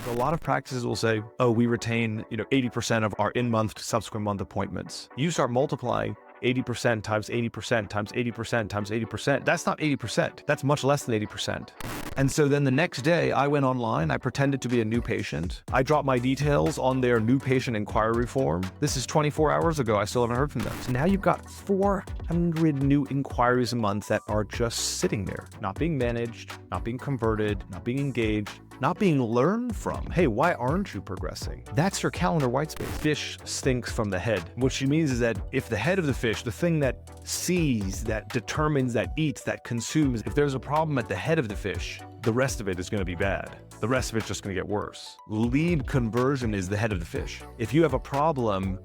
A lot of practices will say, oh, we retain, 80% of our in-month to subsequent month appointments. You start multiplying 80% times 80% times 80% times 80%. That's not 80%. That's much less than 80%. And so then the next day I went online, I pretended to be a new patient. I dropped my details on their new patient inquiry form. This is 24 hours ago. I still haven't heard from them. So now you've got 400 new inquiries a month that are just sitting there, not being managed, not being converted, not being engaged, not being learned from. Hey, why aren't you progressing? That's your calendar white space. Fish stinks from the head. What she means is that if the head of the fish, the thing that sees, that determines, that eats, that consumes, if there's a problem at the head of the fish, the rest of it is going to be bad. The rest of it's just going to get worse. Lead conversion is the head of the fish. If you have a problem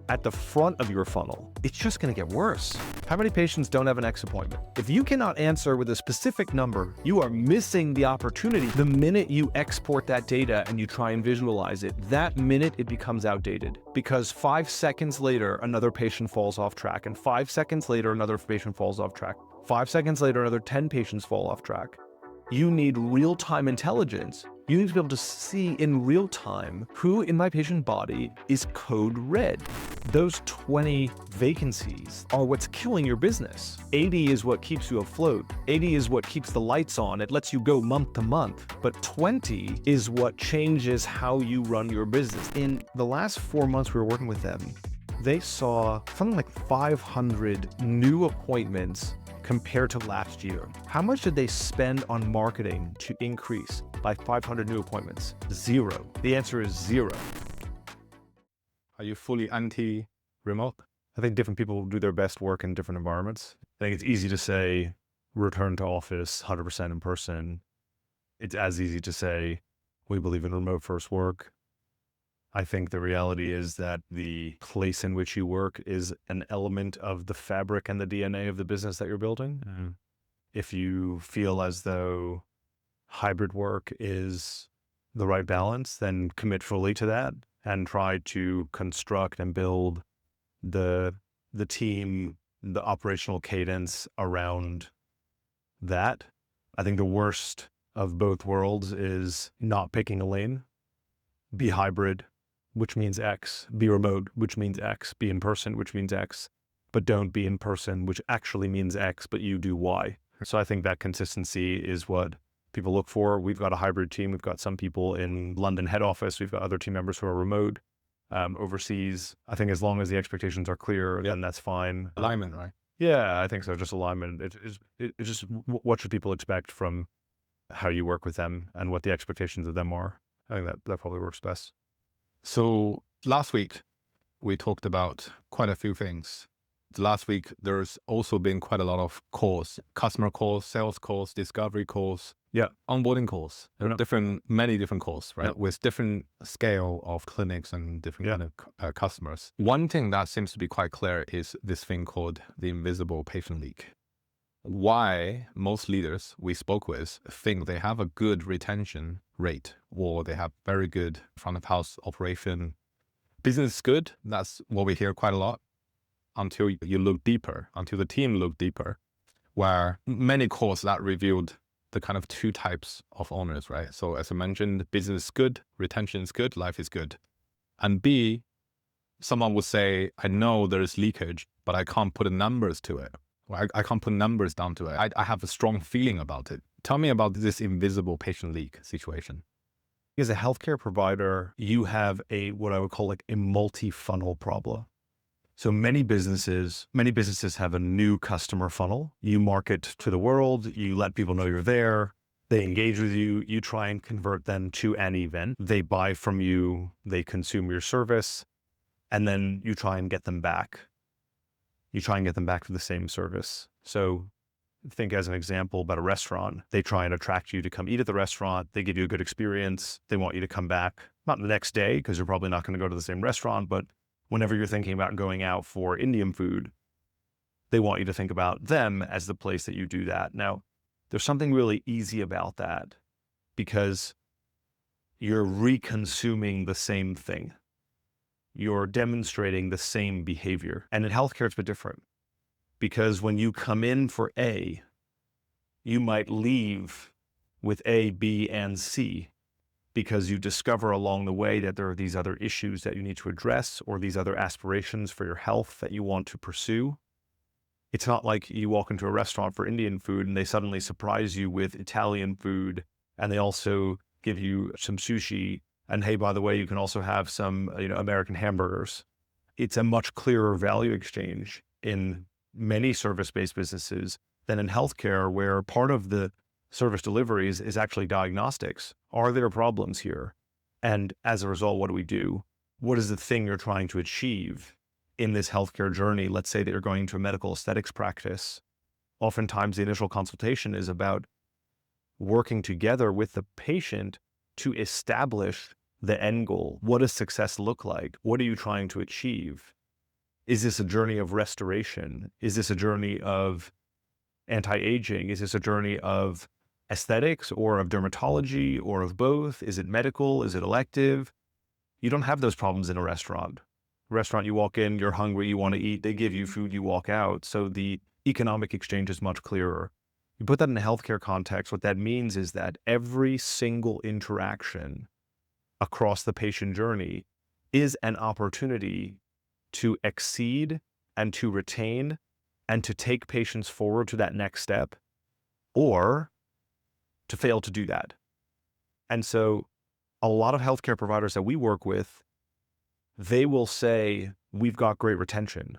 at the front of your funnel, it's just going to get worse. How many patients don't have an X appointment? If you cannot answer with a specific number, you are missing the opportunity. The minute you export that data and you try and visualize it, that minute it becomes outdated, because 5 seconds later, another patient falls off track, and 5 seconds later, another patient falls off track. 5 seconds later, another 10 patients fall off track. You need real-time intelligence. You need to be able to see in real time who in my patient body is code red. Those 20 vacancies are what's killing your business. 80 is what keeps you afloat. 80 is what keeps the lights on. It lets you go month to month. But 20 is what changes how you run your business. In the last 4 months we were working with them, they saw something like 500 new appointments compared to last year. How much did they spend on marketing to increase by 500 new appointments? Zero. The answer is zero. Are you fully anti-remote? I think different people do their best work in different environments. I think it's easy to say return to office 100% in person. It's as easy to say we believe in remote first work. I think the reality is that the place in which you work is an element of the fabric and the DNA of the business that you're building. Mm. If you feel as though hybrid work is the right balance, then commit fully to that and try to construct and build the team, the operational cadence around that. I think the worst of both worlds is not picking a lane. Be hybrid, which means X, be remote, which means X, be in person, which means X, but don't be in person, which actually means X, but you do Y. So I think that consistency is what people look for. We've got a hybrid team. We've got some people in London head office. We've got other team members who are remote, overseas. I think as long as the expectations are clear, then that's fine. Alignment, right? Yeah, I think so. Just alignment. It's just what should people expect from how you work with them and what the expectations of them are. I think that probably works best. So last week, we talked about quite a few things. Last week, there's also been quite a lot of calls, customer calls, sales calls, discovery calls, onboarding calls. There are many different calls, right? With different scale of clinics and different kind of customers. One thing that seems to be quite clear is this thing called the invisible patient leak. Why most leaders we spoke with think they have a good retention rate, or they have very good front of house operation. Business is good. That's what we hear quite a lot, until you look deeper, until the team look deeper, where many calls that revealed the kind of two types of owners, right? So as I mentioned, business is good, retention is good, life is good. And B, someone would say, I know there's leakage, but I can't put the numbers to it. I can't put numbers down to it. I have a strong feeling about it. Tell me about this invisible patient leak situation. As a healthcare provider, you have what I would call like a multi-funnel problem. So many businesses have a new customer funnel. You market to the world, you let people know you're there, they engage with you, you try and convert them to an event. They buy from you, they consume your service, and then you try and get them back. You try and get them back for the same service. So think as an example about a restaurant. They try and attract you to come eat at the restaurant. They give you a good experience. They want you to come back, not the next day, because you're probably not going to go to the same restaurant, but whenever you're thinking about going out for Indian food, they want you to think about them as the place that you do that. Now, there's something really easy about that because you're reconsuming the same thing. You're demonstrating the same behavior. And in healthcare, it's a bit different because when you come in for A, you might leave with A, B, and C because you discover along the way that there are these other issues that you need to address or these other aspirations for your health that you want to pursue. It's not like you walk into a restaurant for Indian food and they suddenly surprise you with Italian food and they also give you some sushi. And hey, by the way, you can also have some, American hamburgers. It's a much clearer value exchange in many service-based businesses than in healthcare, where part of the service deliveries is actually diagnostics. Are there problems here? And as a result, what do we do? What is the thing you're trying to achieve in this healthcare journey? Let's say that you're going to a medical aesthetics practice. Oftentimes the initial consultation is about working together with the patient to establish the end goal. What does success look like? What are you trying to achieve? Is this a journey of restoration? Is this a journey of anti-aging? Is this a journey of aesthetics or of dermatology or of both? Is it medical? Is it elective? You don't have those problems in a restaurant. Restaurant, you walk in, you're hungry, you want to eat, they give you food, you walk out. So the economic exchange is much clearer. You put that in a healthcare context, what that means is that every single interaction across the patient journey is an opportunity to exceed and to retain and to take patients forward to that next step, or to fail to do that. And so a lot of healthcare providers that we work with, they will say, we've got great retention.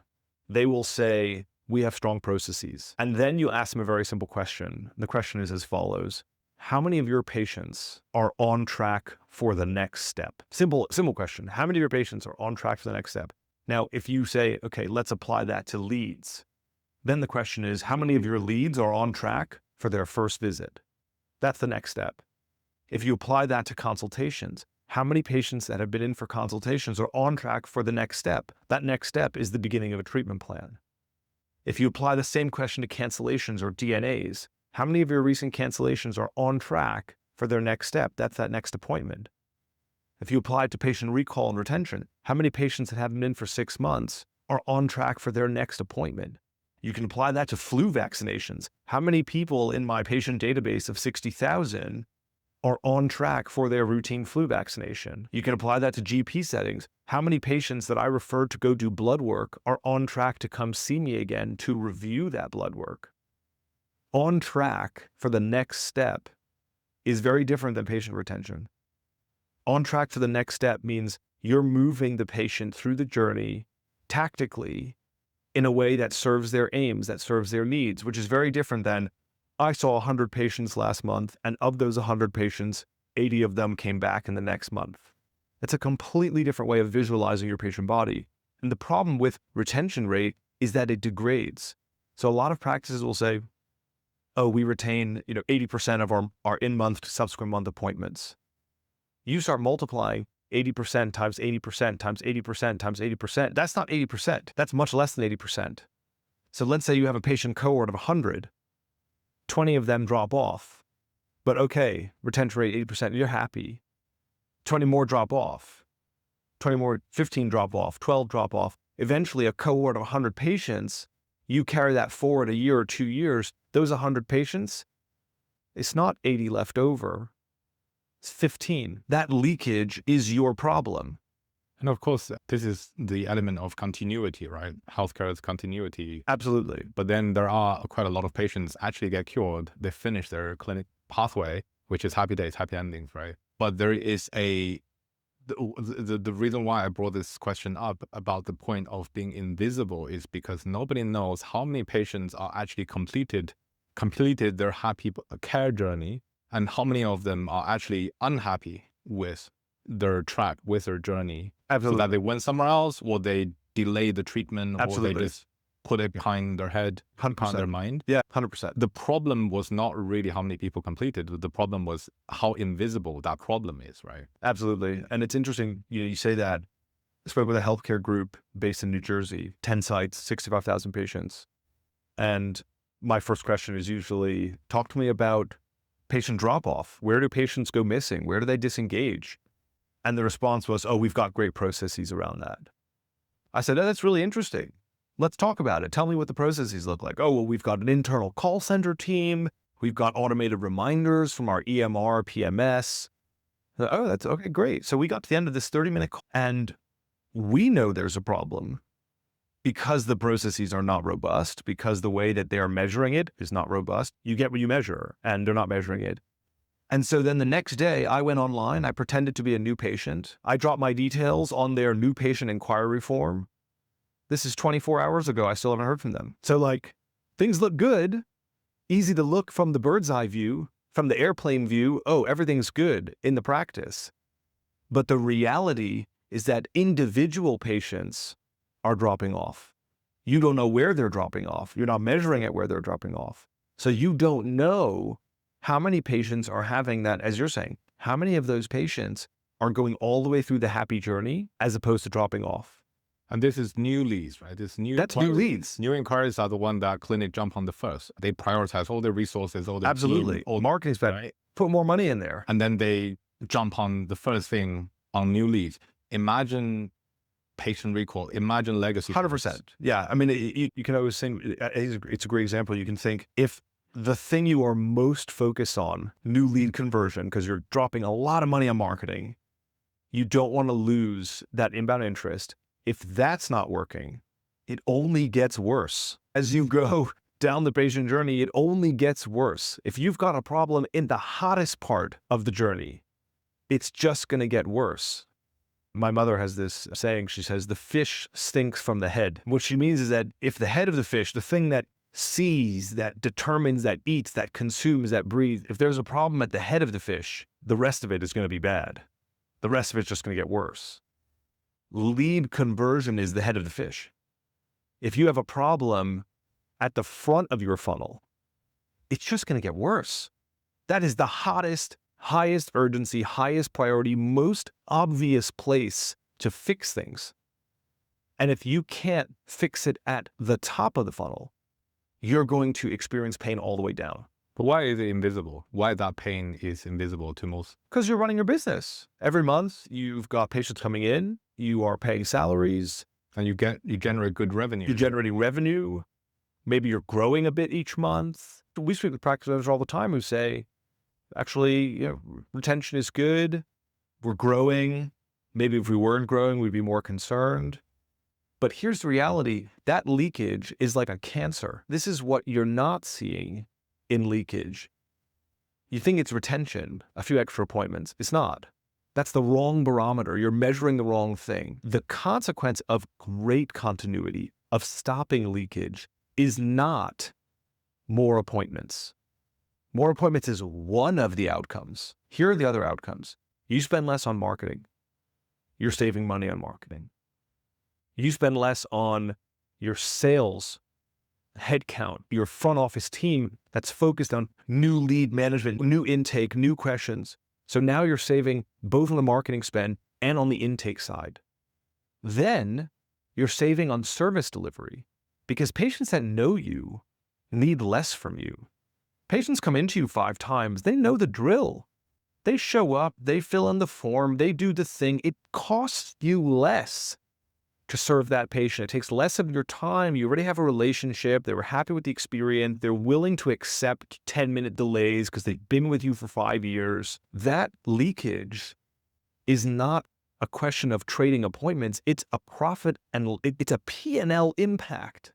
They will say, we have strong processes. And then you ask them a very simple question. The question is as follows: how many of your patients are on track for the next step? Simple question. How many of your patients are on track for the next step? Now, if you say, okay, let's apply that to leads, then the question is, how many of your leads are on track for their first visit? That's the next step. If you apply that to consultations, how many patients that have been in for consultations are on track for the next step? That next step is the beginning of a treatment plan. If you apply the same question to cancellations or DNAs, how many of your recent cancellations are on track for their next step? That's that next appointment. If you apply it to patient recall and retention, how many patients that haven't been for 6 months are on track for their next appointment? You can apply that to flu vaccinations. How many people in my patient database of 60,000 are on track for their routine flu vaccination? You can apply that to GP settings. How many patients that I referred to go do blood work are on track to come see me again to review that blood work? On track for the next step is very different than patient retention. On track for the next step means you're moving the patient through the journey tactically in a way that serves their aims, that serves their needs, which is very different than, I saw 100 patients last month, and of those 100 patients, 80 of them came back in the next month. It's a completely different way of visualizing your patient body. And the problem with retention rate is that it degrades. So a lot of practices will say, oh, we retain 80% of our in-month to subsequent month appointments. You start multiplying 80% times 80% times 80% times 80%. That's not 80%. That's much less than 80%. So let's say you have a patient cohort of 100. 20 of them drop off. But okay, retention rate 80%, you're happy. 20 more drop off. 20 more, 15 drop off, 12 drop off. Eventually, a cohort of 100 patients, you carry that forward a year or 2 years, those 100 patients, it's not 80 left over. It's 15. That leakage is your problem. And of course, this is the element of continuity, right? Healthcare is continuity. Absolutely. But then there are quite a lot of patients actually get cured. They finish their clinic pathway, which is happy days, happy endings, right? But there is the reason why I brought this question up about the point of being invisible is because nobody knows how many patients are actually completed their happy care journey, and how many of them are actually unhappy with their track, with their journey. Absolutely. So that they went somewhere else, or they delay the treatment, Absolutely. or they just put it behind their head, 100%. behind their mind. Yeah, 100%. The problem was not really how many people completed. The problem was how invisible that problem is, right? Absolutely. And it's interesting, you say that. I spoke with a healthcare group based in New Jersey, 10 sites, 65,000 patients. And my first question is usually, talk to me about patient drop-off. Where do patients go missing? Where do they disengage? And the response was, oh, we've got great processes around that. I said, oh, that's really interesting. Let's talk about it. Tell me what the processes look like. Oh, well, we've got an internal call center team. We've got automated reminders from our EMR, PMS. Oh, that's okay, great. So we got to the end of this 30-minute call and we know there's a problem because the processes are not robust, because the way that they are measuring it is not robust. You get what you measure and they're not measuring it. And so then the next day I went online, I pretended to be a new patient. I dropped my details on their new patient inquiry form. This is 24 hours ago. I still haven't heard from them. So like things look good, easy to look from the bird's eye view, from the airplane view. Oh, everything's good in the practice. But the reality is that individual patients are dropping off. You don't know where they're dropping off. You're not measuring it where they're dropping off. So you don't know how many patients are having that, as you're saying, how many of those patients are going all the way through the happy journey as opposed to dropping off? And this is new leads, right? That's new leads. New inquiries are the one that clinic jump on the first. They prioritize all their resources, all their Absolutely. team, Marketing spend, right? Put more money in there. And then they jump on the first thing on new leads. Imagine patient recall. Imagine legacy. 100%. Yeah. I mean, you can always think, it's a great example. You can think if the thing you are most focused on, new lead conversion, because you're dropping a lot of money on marketing, you don't want to lose that inbound interest. If that's not working, it only gets worse. As you go down the patient journey, it only gets worse. If you've got a problem in the hottest part of the journey, it's just going to get worse. My mother has this saying, she says, the fish stinks from the head. What she means is that if the head of the fish, the thing that sees, that determines, that eats, that consumes, that breathes, if there's a problem at the head of the fish, the rest of it is going to be bad. The rest of it's just going to get worse. Lead conversion is the head of the fish. If you have a problem at the front of your funnel, it's just going to get worse. That is the hottest, highest urgency, highest priority, most obvious place to fix things. And if you can't fix it at the top of the funnel, you're going to experience pain all the way down. But why is it invisible? Why that pain is invisible to most? Because you're running your business. Every month, you've got patients coming in, you are paying salaries. And you generate good revenue. You're generating revenue. Maybe you're growing a bit each month. We speak with practice owners all the time who say, actually, retention is good. We're growing. Maybe if we weren't growing, we'd be more concerned. But here's the reality. That leakage is like a cancer. This is what you're not seeing in leakage. You think it's retention, a few extra appointments. It's not. That's the wrong barometer. You're measuring the wrong thing. The consequence of great continuity, of stopping leakage, is not more appointments. More appointments is one of the outcomes. Here are the other outcomes. You spend less on marketing. You're saving money on marketing. You spend less on your sales headcount, your front office team that's focused on new lead management, new intake, new questions. So now you're saving both on the marketing spend and on the intake side. Then you're saving on service delivery because patients that know you need less from you. Patients come into you 5 times. They know the drill. They show up, they fill in the form, they do the thing. It costs you less to serve that patient. It takes less of your time. You already have a relationship. They were happy with the experience. They're willing to accept 10-minute delays because they've been with you for 5 years. That leakage is not a question of trading appointments. It's a profit and it's a P&L impact.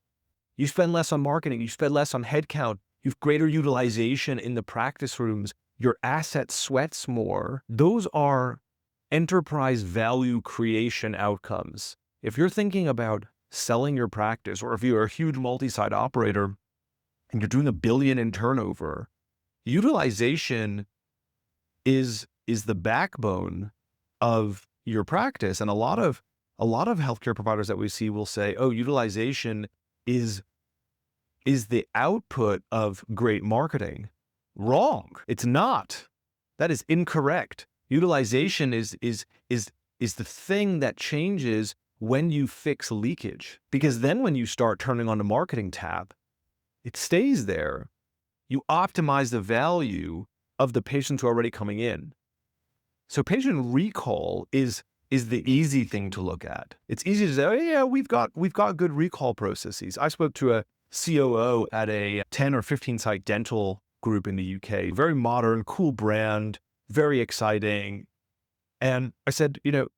You spend less on marketing. You spend less on headcount. You have greater utilization in the practice rooms. Your asset sweats more. Those are enterprise value creation outcomes. If you're thinking about selling your practice, or if you're a huge multi-site operator and you're doing $1 billion in turnover, utilization is the backbone of your practice. And a lot of healthcare providers that we see will say, oh, utilization is the output of great marketing. Wrong. It's not. That is incorrect. Utilization is the thing that changes when you fix leakage, because then when you start turning on the marketing tab, it stays there. You optimize the value of the patients who are already coming in. So patient recall is the easy thing to look at. It's easy to say, oh yeah, we've got good recall processes. I spoke to a COO at a 10 or 15 site dental group in the UK, very modern, cool brand, very exciting. And I said, it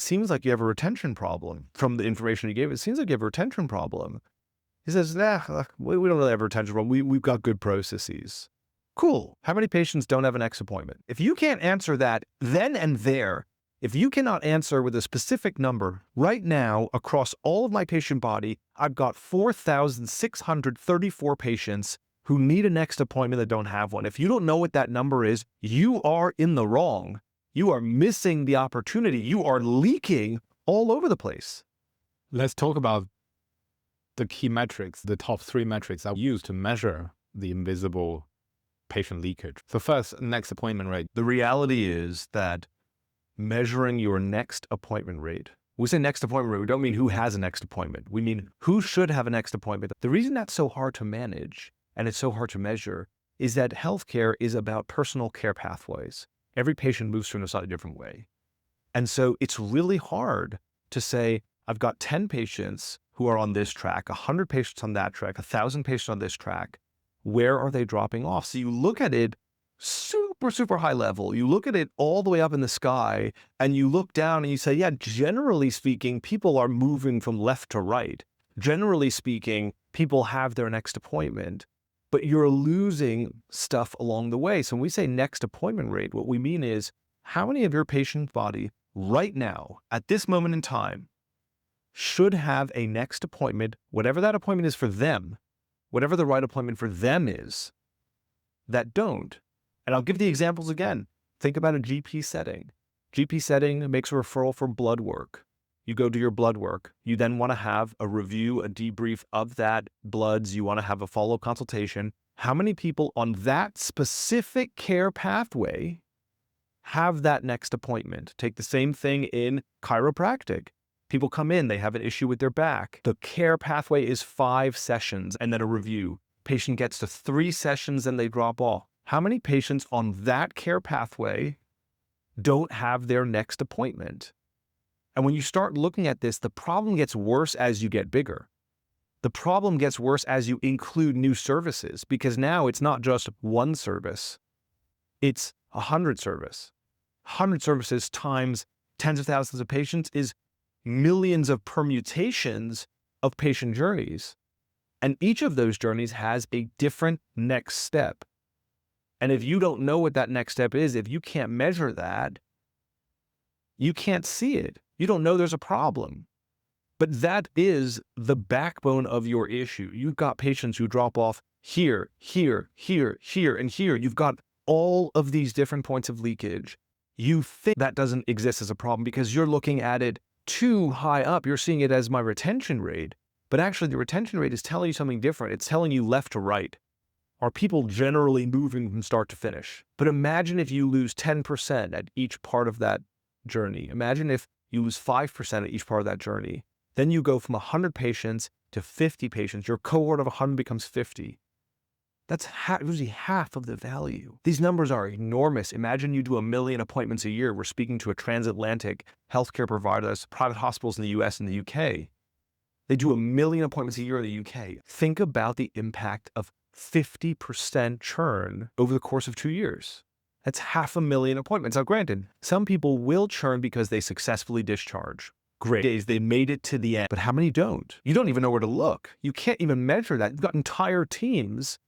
seems like you have a retention problem from the information you gave. It seems like you have a retention problem. He says, we don't really have a retention problem. We've got good processes. Cool. How many patients don't have a next appointment? If you can't answer that then and there, if you cannot answer with a specific number, right now, across all of my patient body, I've got 4,634 patients who need a next appointment that don't have one. If you don't know what that number is, you are in the wrong. You are missing the opportunity. You are leaking all over the place. Let's talk about the key metrics, the top 3 metrics I use to measure the invisible patient leakage. So first, next appointment rate. The reality is that measuring your next appointment rate, we say next appointment rate, we don't mean who has a next appointment. We mean who should have a next appointment. The reason that's so hard to manage and it's so hard to measure is that healthcare is about personal care pathways. Every patient moves through in a slightly different way. And so it's really hard to say, I've got 10 patients who are on this track, 100 patients on that track, 1,000 patients on this track. Where are they dropping off? So you look at it super, super high level. You look at it all the way up in the sky and you look down and you say, yeah, generally speaking, people are moving from left to right. Generally speaking, people have their next appointment, but you're losing stuff along the way. So when we say next appointment rate, what we mean is how many of your patient body right now, at this moment in time, should have a next appointment, whatever that appointment is for them, whatever the right appointment for them is, that don't. And I'll give the examples again. Think about a GP setting. GP setting makes a referral for blood work. You go do your blood work. You then want to have a review, a debrief of that bloods. You want to have a follow-up consultation. How many people on that specific care pathway have that next appointment? Take the same thing in chiropractic. People come in, they have an issue with their back. The care pathway is 5 sessions and then a review. Patient gets to 3 sessions and they drop off. How many patients on that care pathway don't have their next appointment? And when you start looking at this, the problem gets worse as you get bigger. The problem gets worse as you include new services, because now it's not just one service. It's 100 services. 100 services times tens of thousands of patients is millions of permutations of patient journeys. And each of those journeys has a different next step. And if you don't know what that next step is, if you can't measure that, you can't see it. You don't know there's a problem. But that is the backbone of your issue. You've got patients who drop off here, here, here, here, and here. You've got all of these different points of leakage. You think that doesn't exist as a problem because you're looking at it too high up. You're seeing it as my retention rate. But actually, the retention rate is telling you something different. It's telling you left to right. Are people generally moving from start to finish? But imagine if you lose 10% at each part of that journey. Imagine if you lose 5% at each part of that journey. Then you go from 100 patients to 50 patients. Your cohort of 100 becomes 50. That's usually half of the value. These numbers are enormous. Imagine you do 1 million appointments a year. We're speaking to a transatlantic healthcare provider that's private hospitals in the US and the UK. They do 1 million appointments a year in the UK. Think about the impact of 50% churn over the course of 2 years. That's 500,000 appointments. Now, granted, some people will churn because they successfully discharge. Great. They made it to the end. But how many don't? You don't even know where to look. You can't even measure that. You've got entire teams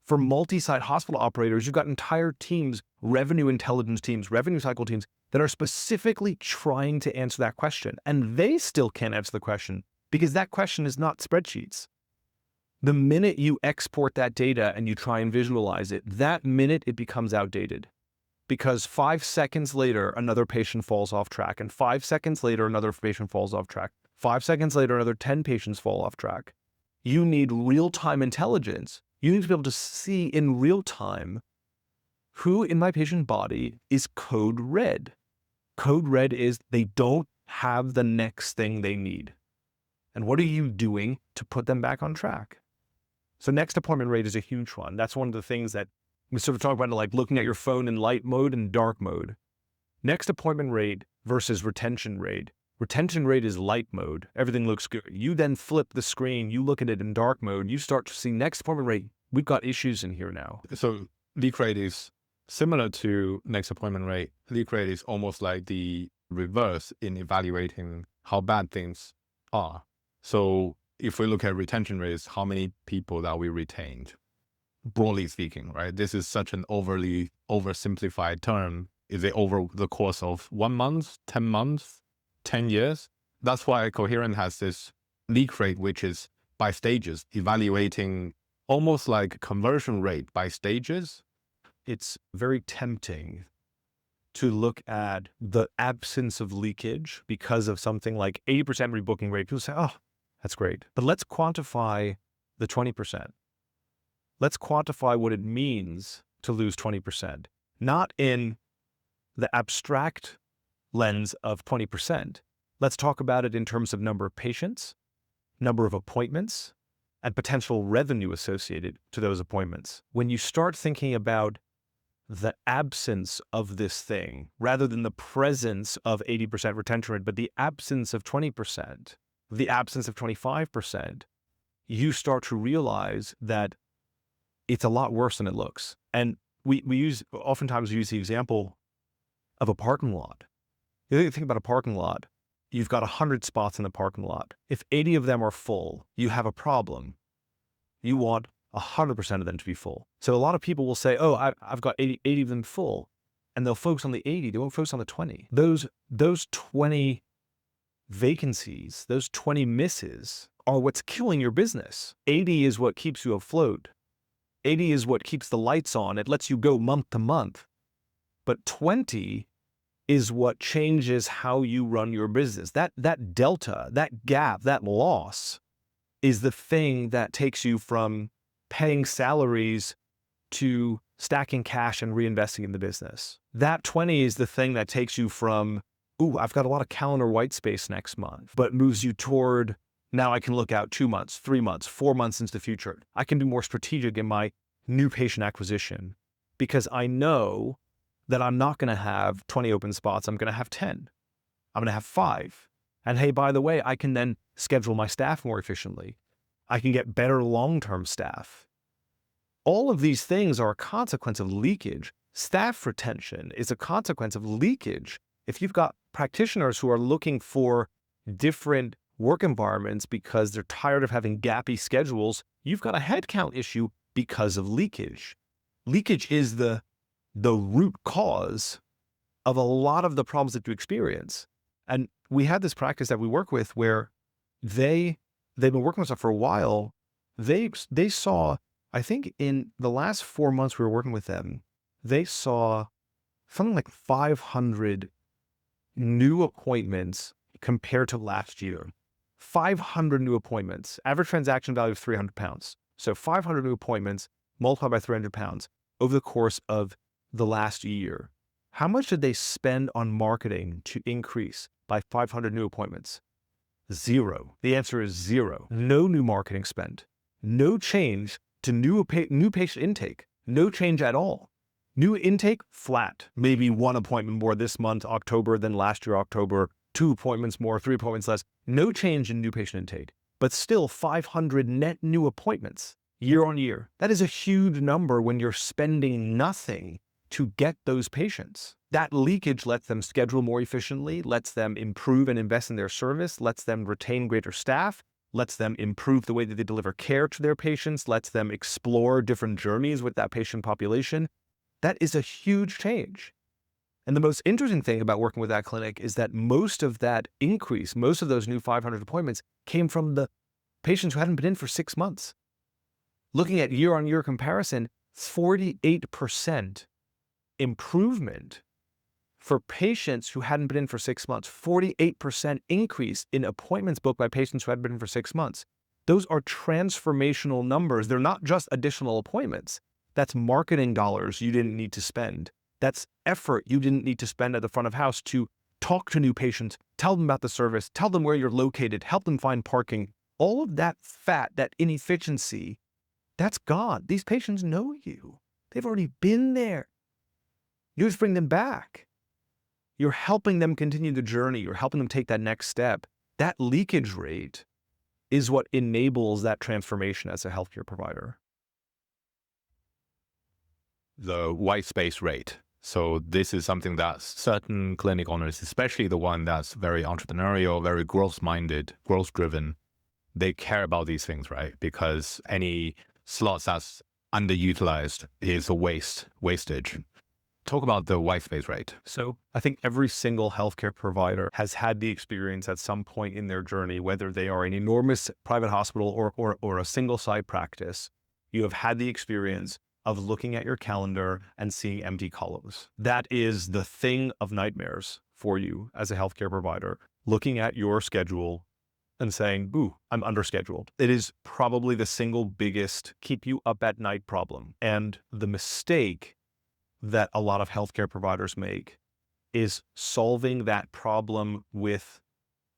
for multi-site hospital operators. You've got entire teams, revenue intelligence teams, revenue cycle teams that are specifically trying to answer that question. And they still can't answer the question because that question is not spreadsheets. The minute you export that data and you try and visualize it, that minute it becomes outdated. Because 5 seconds later, another patient falls off track. And 5 seconds later, another patient falls off track. 5 seconds later, another 10 patients fall off track. You need real-time intelligence. You need to be able to see in real time who in my patient body is code red. Code red is they don't have the next thing they need. And what are you doing to put them back on track? So next appointment rate is a huge one. That's one of the things that we sort of talk about, like looking at your phone in light mode and dark mode. Next appointment rate versus retention rate. Retention rate is light mode. Everything looks good. You then flip the screen, you look at it in dark mode, you start to see next appointment rate. We've got issues in here now. So leak rate is Similar to next appointment rate, leak rate is almost like the reverse in evaluating how bad things are. So if we look at retention rates, how many people that we retained, broadly speaking, right? This is such an overly oversimplified term. Is it over the course of 1 month, 10 months, 10 years? That's why Coherent has this leak rate, which is by stages, evaluating almost like conversion rate by stages. It's very tempting to look at the absence of leakage because of something like 80% rebooking rate. People say, oh, that's great. But let's quantify the 20%. Let's quantify what it means to lose 20%, not in the abstract lens of 20%. Let's talk about it in terms of number of patients, number of appointments, and potential revenue associated to those appointments. When you start thinking about the absence of this thing, rather than the presence of 80% retention rate, but the absence of 20%, the absence of 25%, you start to realize that it's a lot worse than it looks. And oftentimes use the example of a parking lot. You think about a parking lot, you've got 100 spots in the parking lot. If 80 of them are full, you have a problem. You want 100% of them to be full. So a lot of people will say, oh, I've got 80 of them full, and they'll focus on the 80, they won't focus on the 20. Those 20 vacancies, those 20 misses are what's killing your business. 80 is what keeps you afloat. 80 is what keeps the lights on. It lets you go month to month. But 20 is what changes how you run your business. That delta, that gap, that loss is the thing that takes you from paying salaries to stacking cash and reinvesting in the business. That 20 is the thing that takes you from, ooh, I've got a lot of calendar white space next month, but moves you toward, now I can look out 2 months, 3 months, 4 months into the future. I can be more strategic in my new patient acquisition because I know that I'm not going to have 20 open spots. I'm going to have 10. I'm going to have 5. And hey, by the way, I can then schedule my staff more efficiently. I can get better long-term staff. All of these things are a consequence of leakage. Staff retention is a consequence of leakage. If you've got practitioners who are looking for different work environments because they're tired of having gappy schedules, you've got a headcount issue because of leakage. Leakage is the root cause of a lot of the problems that you experience. And we had this practice that we work with where they've been working with us for a while. They saw, I think in the last 4 months we were working with them, they saw something like 500 new appointments compared to last year. 500 new appointments, average transaction value of £300. So 500 new appointments multiplied by £300 over the course of the last year. How much did they spend on marketing to increase by 500 new appointments? 0. The answer is 0. No new marketing spend. No change to new patient intake. No change at all. New intake, flat. Maybe 1 appointment more this month, October, than last year, October. 2 appointments more, 3 appointments less. No change in new patient intake, but still 500 net new appointments year on year. That is a huge number when you're spending nothing to get those patients. That leakage lets them schedule more efficiently, lets them improve and invest in their service, lets them retain greater staff, lets them improve the way that they deliver care to their patients, lets them explore different journeys with that patient population. That is a huge change. And the most interesting thing about working with that clinic is that most of that increase, most of those new 500 appointments came from the patients who hadn't been in for 6 months. Looking at year-on-year comparison, 48% improvement for patients who hadn't been in for 6 months, 48% increase in appointments booked by patients who hadn't been in for 6 months. Those are transformational numbers. They're not just additional appointments. That's marketing dollars you didn't need to spend. That's effort you didn't need to spend at the front of house to talk to new patients, tell them about the service, tell them where you're located, help them find parking. All of that fat, that inefficiency, that's gone. These patients know you. They've already been there. You just bring them back. You're helping them continue the journey. You're helping them take that next step. That leakage rate is what enables that transformation as a healthcare provider. the white space rate. So this is something that certain clinic owners, especially the one that's very entrepreneurial, very growth-minded, growth-driven, they care about these things, right? Because any slots that's underutilized is a wastage. Talk about the white space rate. So I think every single healthcare provider has had the experience at some point in their journey, whether they are an enormous private hospital or a single site practice, you have had the experience of looking at your calendar and seeing empty columns. That is the thing of nightmares for you as a healthcare provider, looking at your schedule and saying, ooh, I'm underscheduled. It is probably the single biggest keep you up at night problem. And the mistake that a lot of healthcare providers make is solving that problem with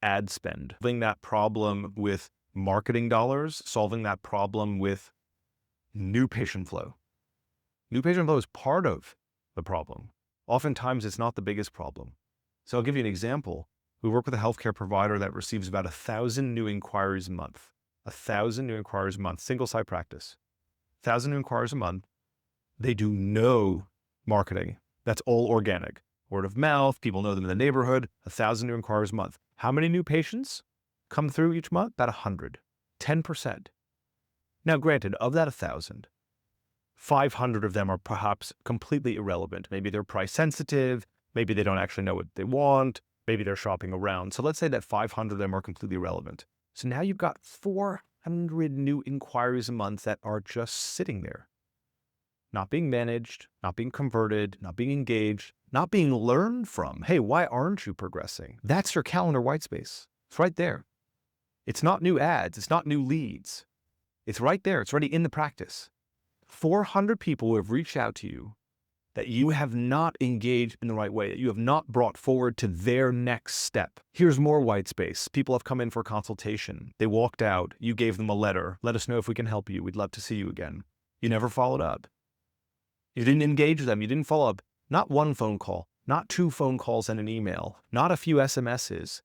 ad spend, solving that problem with marketing dollars, solving that problem with new patient flow. New patient flow is part of the problem. Oftentimes, it's not the biggest problem. So I'll give you an example. We work with a healthcare provider that receives about 1,000 new inquiries a month. 1,000 new inquiries a month, single site practice. 1,000 new inquiries a month. They do no marketing. That's all organic. Word of mouth, people know them in the neighborhood, 1,000 new inquiries a month. How many new patients come through each month? About 100, 10%. Now, granted, of that 1,000, 500 of them are perhaps completely irrelevant. Maybe they're price sensitive. Maybe they don't actually know what they want. Maybe they're shopping around. So let's say that 500 of them are completely irrelevant. So now you've got 400 new inquiries a month that are just sitting there, not being managed, not being converted, not being engaged, not being learned from. Hey, why aren't you progressing? That's your calendar white space. It's right there. It's not new ads. It's not new leads. It's right there. It's already in the practice. 400 people who have reached out to you that you have not engaged in the right way, that you have not brought forward to their next step. Here's more white space. People have come in for a consultation. They walked out. You gave them a letter. Let us know if we can help you. We'd love to see you again. You never followed up. You didn't engage them. You didn't follow up. Not one phone call, not 2 phone calls and an email, not a few SMSs.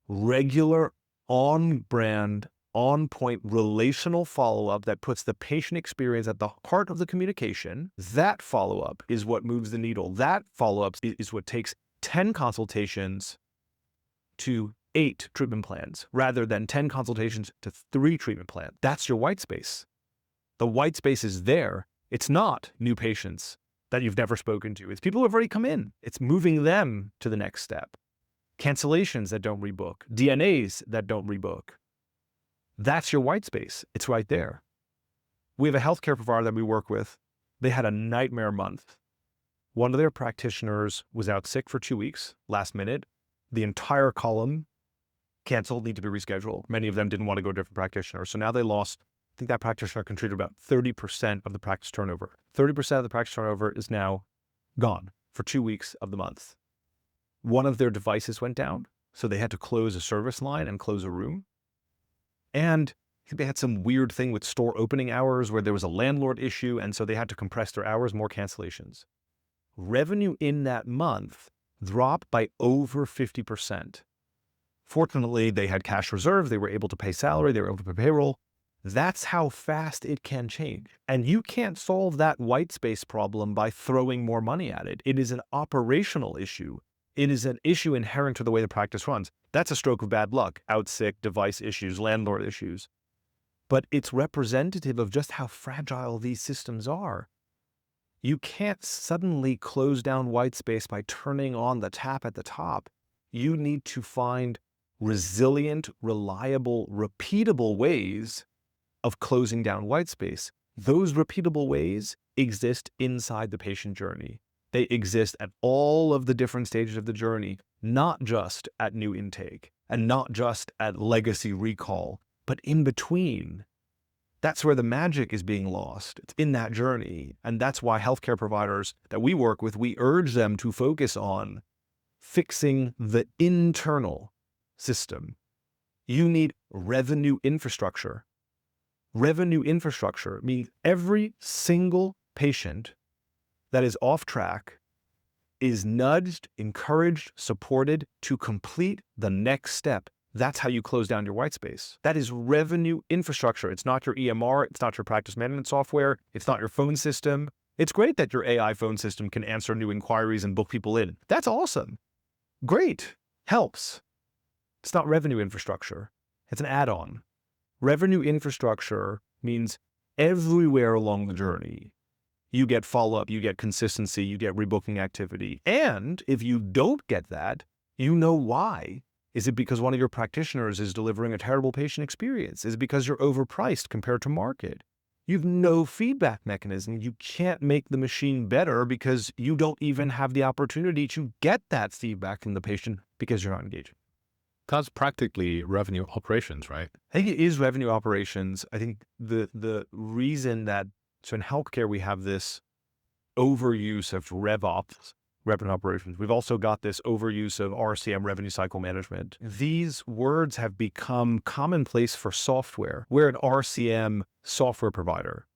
Regular, on-brand, on-point relational follow-up that puts the patient experience at the heart of the communication. That follow-up is what moves the needle. That follow-up is what takes 10 consultations to 8 treatment plans rather than 10 consultations to 3 treatment plans. That's your white space. The white space is there. It's not new patients that you've never spoken to. It's people who have already come in. It's moving them to the next step. Cancellations that don't rebook, DNAs that don't rebook. That's your white space. It's right there. We have a healthcare provider that we work with. They had a nightmare month. One of their practitioners was out sick for 2 weeks, last minute. The entire column canceled, need to be rescheduled. Many of them didn't want to go to a different practitioner. So now they lost, I think that practitioner contributed about 30% of the practice turnover. 30% of the practice turnover is now gone for 2 weeks of the month. One of their devices went down, so they had to close a service line and close a room. And they had some weird thing with store opening hours where there was a landlord issue, and so they had to compress their hours, more cancellations. Revenue in that month dropped by over 50%. Fortunately, they had cash reserves. They were able to pay salary. They were able to pay payroll. That's how fast it can change. And you can't solve that white space problem by throwing more money at it. It is an operational issue. It is an issue inherent to the way the practice runs. That's a stroke of bad luck. Out sick, device issues, landlord issues. But it's representative of just how fragile these systems are. You can't suddenly close down white space by turning on the tap at the top. You need to find resilient, reliable, repeatable ways of closing down white space. Those repeatable ways exist inside the patient journey. They exist at all of the different stages of the journey, not just at new intake and not just at legacy recall, but in between. That's where the magic is being lost. It's in that journey. And that's why healthcare providers that we work with, we urge them to focus on fixing the internal system. You need revenue infrastructure. Revenue infrastructure means every single patient that is off track is nudged, encouraged, supported to complete the next step. That's how you close down your white space. That is revenue infrastructure. It's not your EMR. It's not your practice management software. It's not your phone system. It's great that your AI phone system can answer new inquiries and book people in. That's awesome. Great. Helps. It's not revenue infrastructure. It's an add-on. Revenue infrastructure means everywhere along the journey, you get follow-up, you get consistency, you get rebooking activity. And if you don't get that, you know why. Is it because one of your practitioners is delivering a terrible patient experience? Is it because you're overpriced compared to market? You have no feedback mechanism. You can't make the machine better because you don't even have the opportunity to get that feedback from the patient because you're not engaging. That's practically revenue operations, right? I think it is revenue operations. I think the reason that, so in healthcare, we have this overuse of RevOps, revenue operations. We've also got this overuse of RCM, revenue cycle management. These words have become commonplace for software. We're an RCM software provider.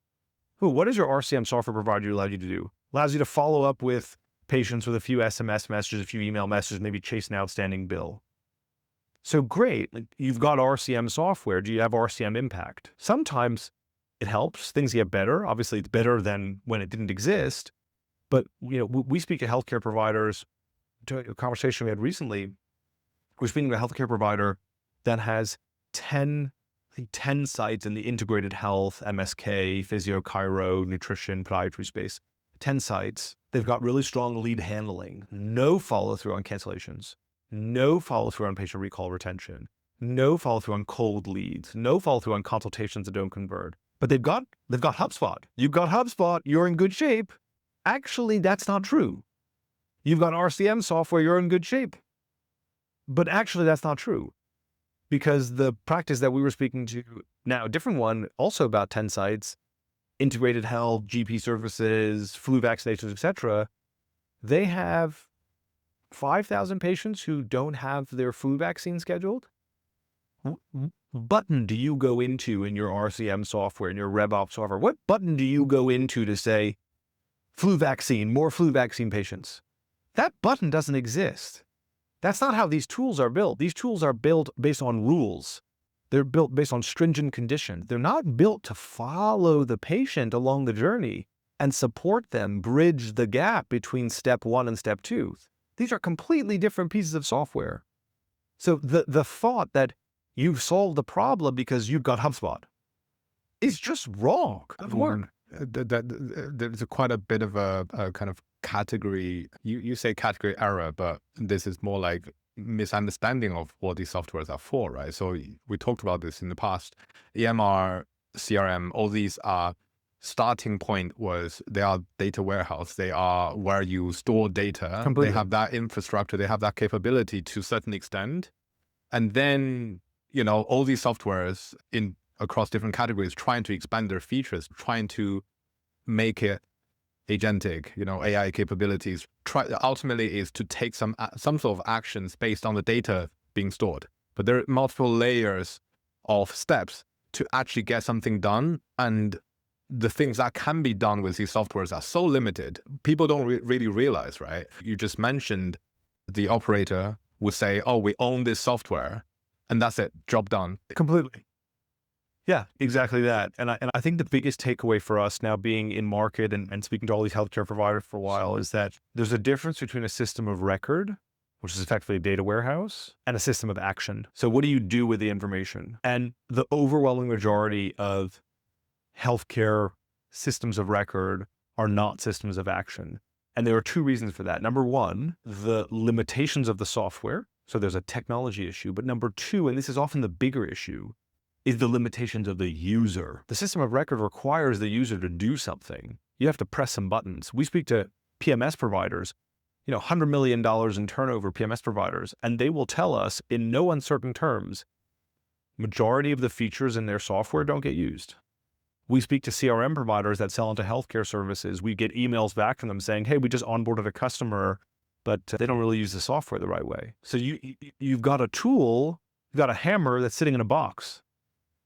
What does your RCM software provider allow you to do? Allows you to follow up with patients with a few SMS messages, a few email messages, maybe chase an outstanding bill. So great, you've got RCM software. Do you have RCM impact? Sometimes it helps, things get better. Obviously, it's better than when it didn't exist. But we speak to healthcare providers. To a conversation we had recently, we're speaking to a healthcare provider that has 10 sites in the integrated health, MSK, physio, chiro, nutrition, podiatry space. 10 sites. They've got really strong lead handling, no follow through on cancellations, no follow through on patient recall retention, no follow through on cold leads, no follow through on consultations that don't convert. But they've got HubSpot. You've got HubSpot, you're in good shape. Actually, that's not true. You've got RCM software, you're in good shape. But actually, that's not true. Because the practice that we were speaking to now, a different one, also about 10 sites, integrated health, GP services, flu vaccinations, etc. They have 5,000 patients who don't have their flu vaccine scheduled. What button do you go into in your RCM software, in your RevOps software? What button do you go into to say, flu vaccine, more flu vaccine patients? That button doesn't exist. That's not how these tools are built. These tools are built based on rules. They're built based on stringent conditions. They're not built to follow the patient along the journey and support them, bridge the gap between step 1 and step 2. These are completely different pieces of software. So the thought that you've solved the problem because you've got HubSpot is just wrong. There's quite a bit of a kind of category, you say category error, but this is more like misunderstanding of what these softwares are for, right? So we talked about this in the past. EMR, CRM, all these are starting point was they are data warehouse. They are where you store data. Completely. They have that infrastructure. They have that capability to a certain extent. And then, all these softwares across different categories trying to expand their features, trying to make it agentic, AI capabilities, ultimately is to take some sort of actions based on the data being stored. But there are multiple layers of steps to actually get something done. And the things that can be done with these softwares are so limited. People don't really realize, right? You just mentioned the operator would say, oh, we own this software and that's it, job done. Completely. Yeah, exactly that. And I think the biggest takeaway for us now being in market and speaking to all these healthcare providers for a while is that there's a difference between a system of record, which is effectively a data warehouse, and a system of action. So what do you do with the information? And the overwhelming majority of healthcare systems of record are not systems of action. And there are 2 reasons for that. Number 1, the limitations of the software. So there's a technology issue. But number 2, and this is often the bigger issue, is the limitations of the user. The system of record requires the user to do something. You have to press some buttons. We speak to PMS providers, $100 million in turnover PMS providers, and they will tell us in no uncertain terms, majority of the features in their software don't get used. We speak to CRM providers that sell into healthcare services. We get emails back from them saying, hey, we just onboarded a customer, but they don't really use the software the right way. So you've got a tool, you've got a hammer that's sitting in a box.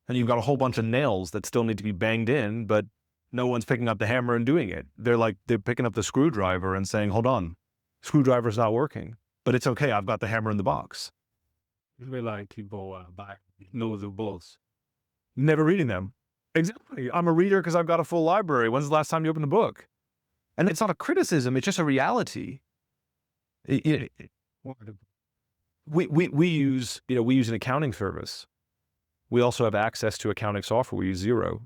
And you've got a whole bunch of nails that still need to be banged in, but no one's picking up the hammer and doing it. They're picking up the screwdriver and saying, hold on, screwdriver's not working, but it's okay. I've got the hammer in the box. We like people know the books. Never reading them. Exactly. I'm a reader because I've got a full library. When's the last time you opened a book? And it's not a criticism, it's just a reality. We use an accounting service. We also have access to accounting software. We use Xero.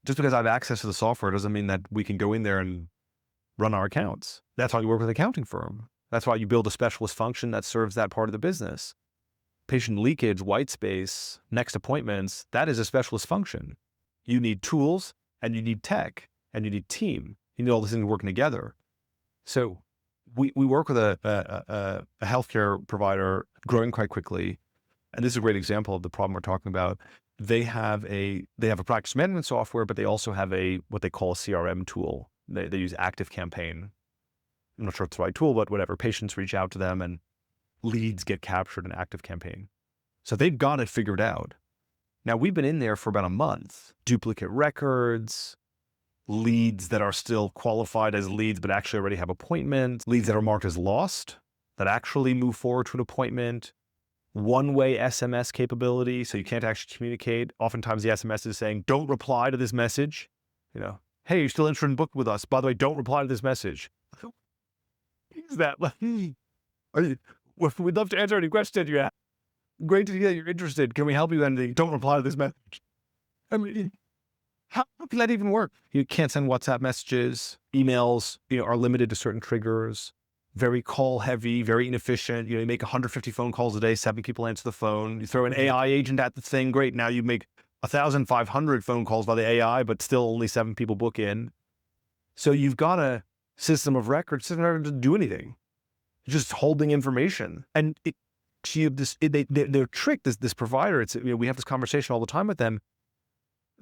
Just because I have access to the software doesn't mean that we can go in there and run our accounts. That's why you work with an accounting firm. That's why you build a specialist function that serves that part of the business. Patient leakage, white space, next appointments, that is a specialist function. You need tools, and you need tech, and you need team. You need all these things working together. So we work with a healthcare provider growing quite quickly. And this is a great example of the problem we're talking about. They have a practice management software, but they also have what they call a CRM tool. They use ActiveCampaign. I'm not sure it's the right tool, but whatever. Patients reach out to them and leads get captured in ActiveCampaign. So they've got it figured out. Now we've been in there for about a month. Duplicate records, leads that are still qualified as leads, but actually already have appointments, leads that are marked as lost, that actually move forward to an appointment, one-way SMS capability, so you can't actually communicate. Oftentimes the SMS is saying, don't reply to this message. Hey, you're still interested in book with us. By the way, don't reply to this message. Is that we'd love to answer any questions you have. Great to hear that you're interested. Can we help you with anything? Don't reply to this message. I mean, how can that even work? You can't send WhatsApp messages. Emails, are limited to certain triggers. Very call heavy, very inefficient. You make 150 phone calls a day, 7 people answer the phone. You throw an AI agent at the thing, great. Now you make 1,500 phone calls by the AI, but still only 7 people book in. So you've got a system of record, doesn't do anything. You're just holding information. And they're tricked, this provider. We have this conversation all the time with them.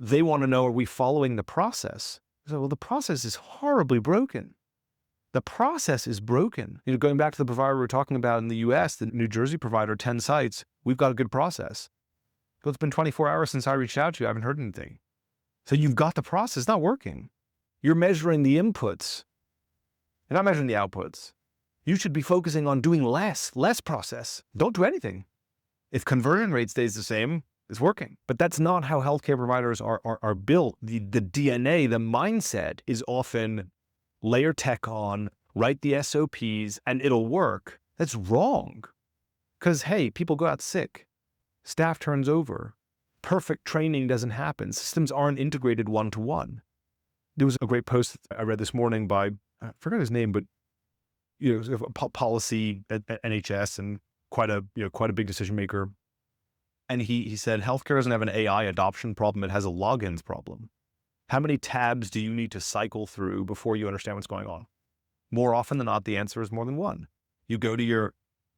They want to know, are we following the process? So, well, the process is horribly broken. The process is broken. Going back to the provider we were talking about in the US, the New Jersey provider, 10 sites, we've got a good process. But it's been 24 hours since I reached out to you. I haven't heard anything. So you've got the process not working. You're measuring the inputs. You're not measuring the outputs. You should be focusing on doing less process. Don't do anything. If conversion rate stays the same, it's working. But that's not how healthcare providers are built. The DNA, the mindset is often layer tech on, write the SOPs, and it'll work. That's wrong. Because, hey, people go out sick. Staff turns over. Perfect training doesn't happen. Systems aren't integrated one-to-one. There was a great post I read this morning by, I forgot his name, but policy at NHS and quite a big decision maker. And he said, healthcare doesn't have an AI adoption problem. It has a logins problem. How many tabs do you need to cycle through before you understand what's going on? More often than not, the answer is more than one. You go to your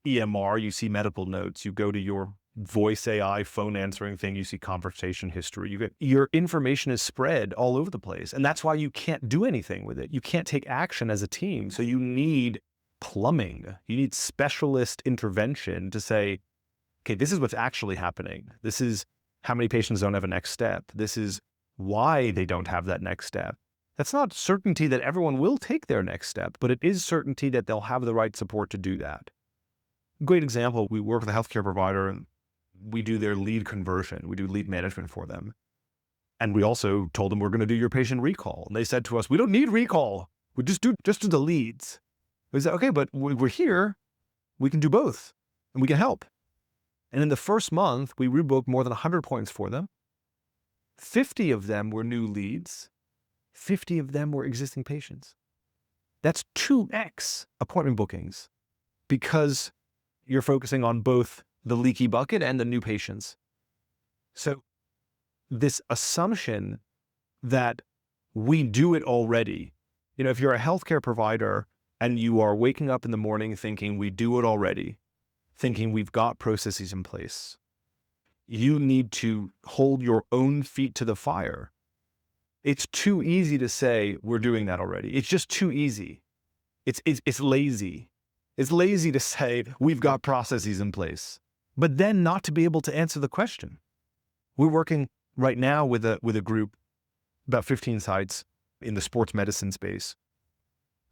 EMR, you see medical notes. You go to your voice AI phone answering thing, you see conversation history. Your information is spread all over the place. And that's why you can't do anything with it. You can't take action as a team. So you need plumbing. You need specialist intervention to say, okay, this is what's actually happening. This is how many patients don't have a next step. This is why they don't have that next step. That's not certainty that everyone will take their next step, but it is certainty that they'll have the right support to do that. Great example, we work with a healthcare provider and we do their lead conversion. We do lead management for them. And we also told them we're going to do your patient recall. And they said to us, we don't need recall. We just do the leads. We said, okay, but we're here. We can do both and we can help. And in the first month, we rebooked more than 100 points for them. 50 of them were new leads. 50 of them were existing patients. That's 2x appointment bookings because you're focusing on both the leaky bucket and the new patients. So this assumption that we do it already, if you're a healthcare provider and you are waking up in the morning thinking we do it already, thinking we've got processes in place, you need to hold your own feet to the fire. It's too easy to say we're doing that already. It's just too easy. It's lazy. It's lazy to say we've got processes in place, but then not to be able to answer the question. We're working right now with a group, about 15 sites in the sports medicine space,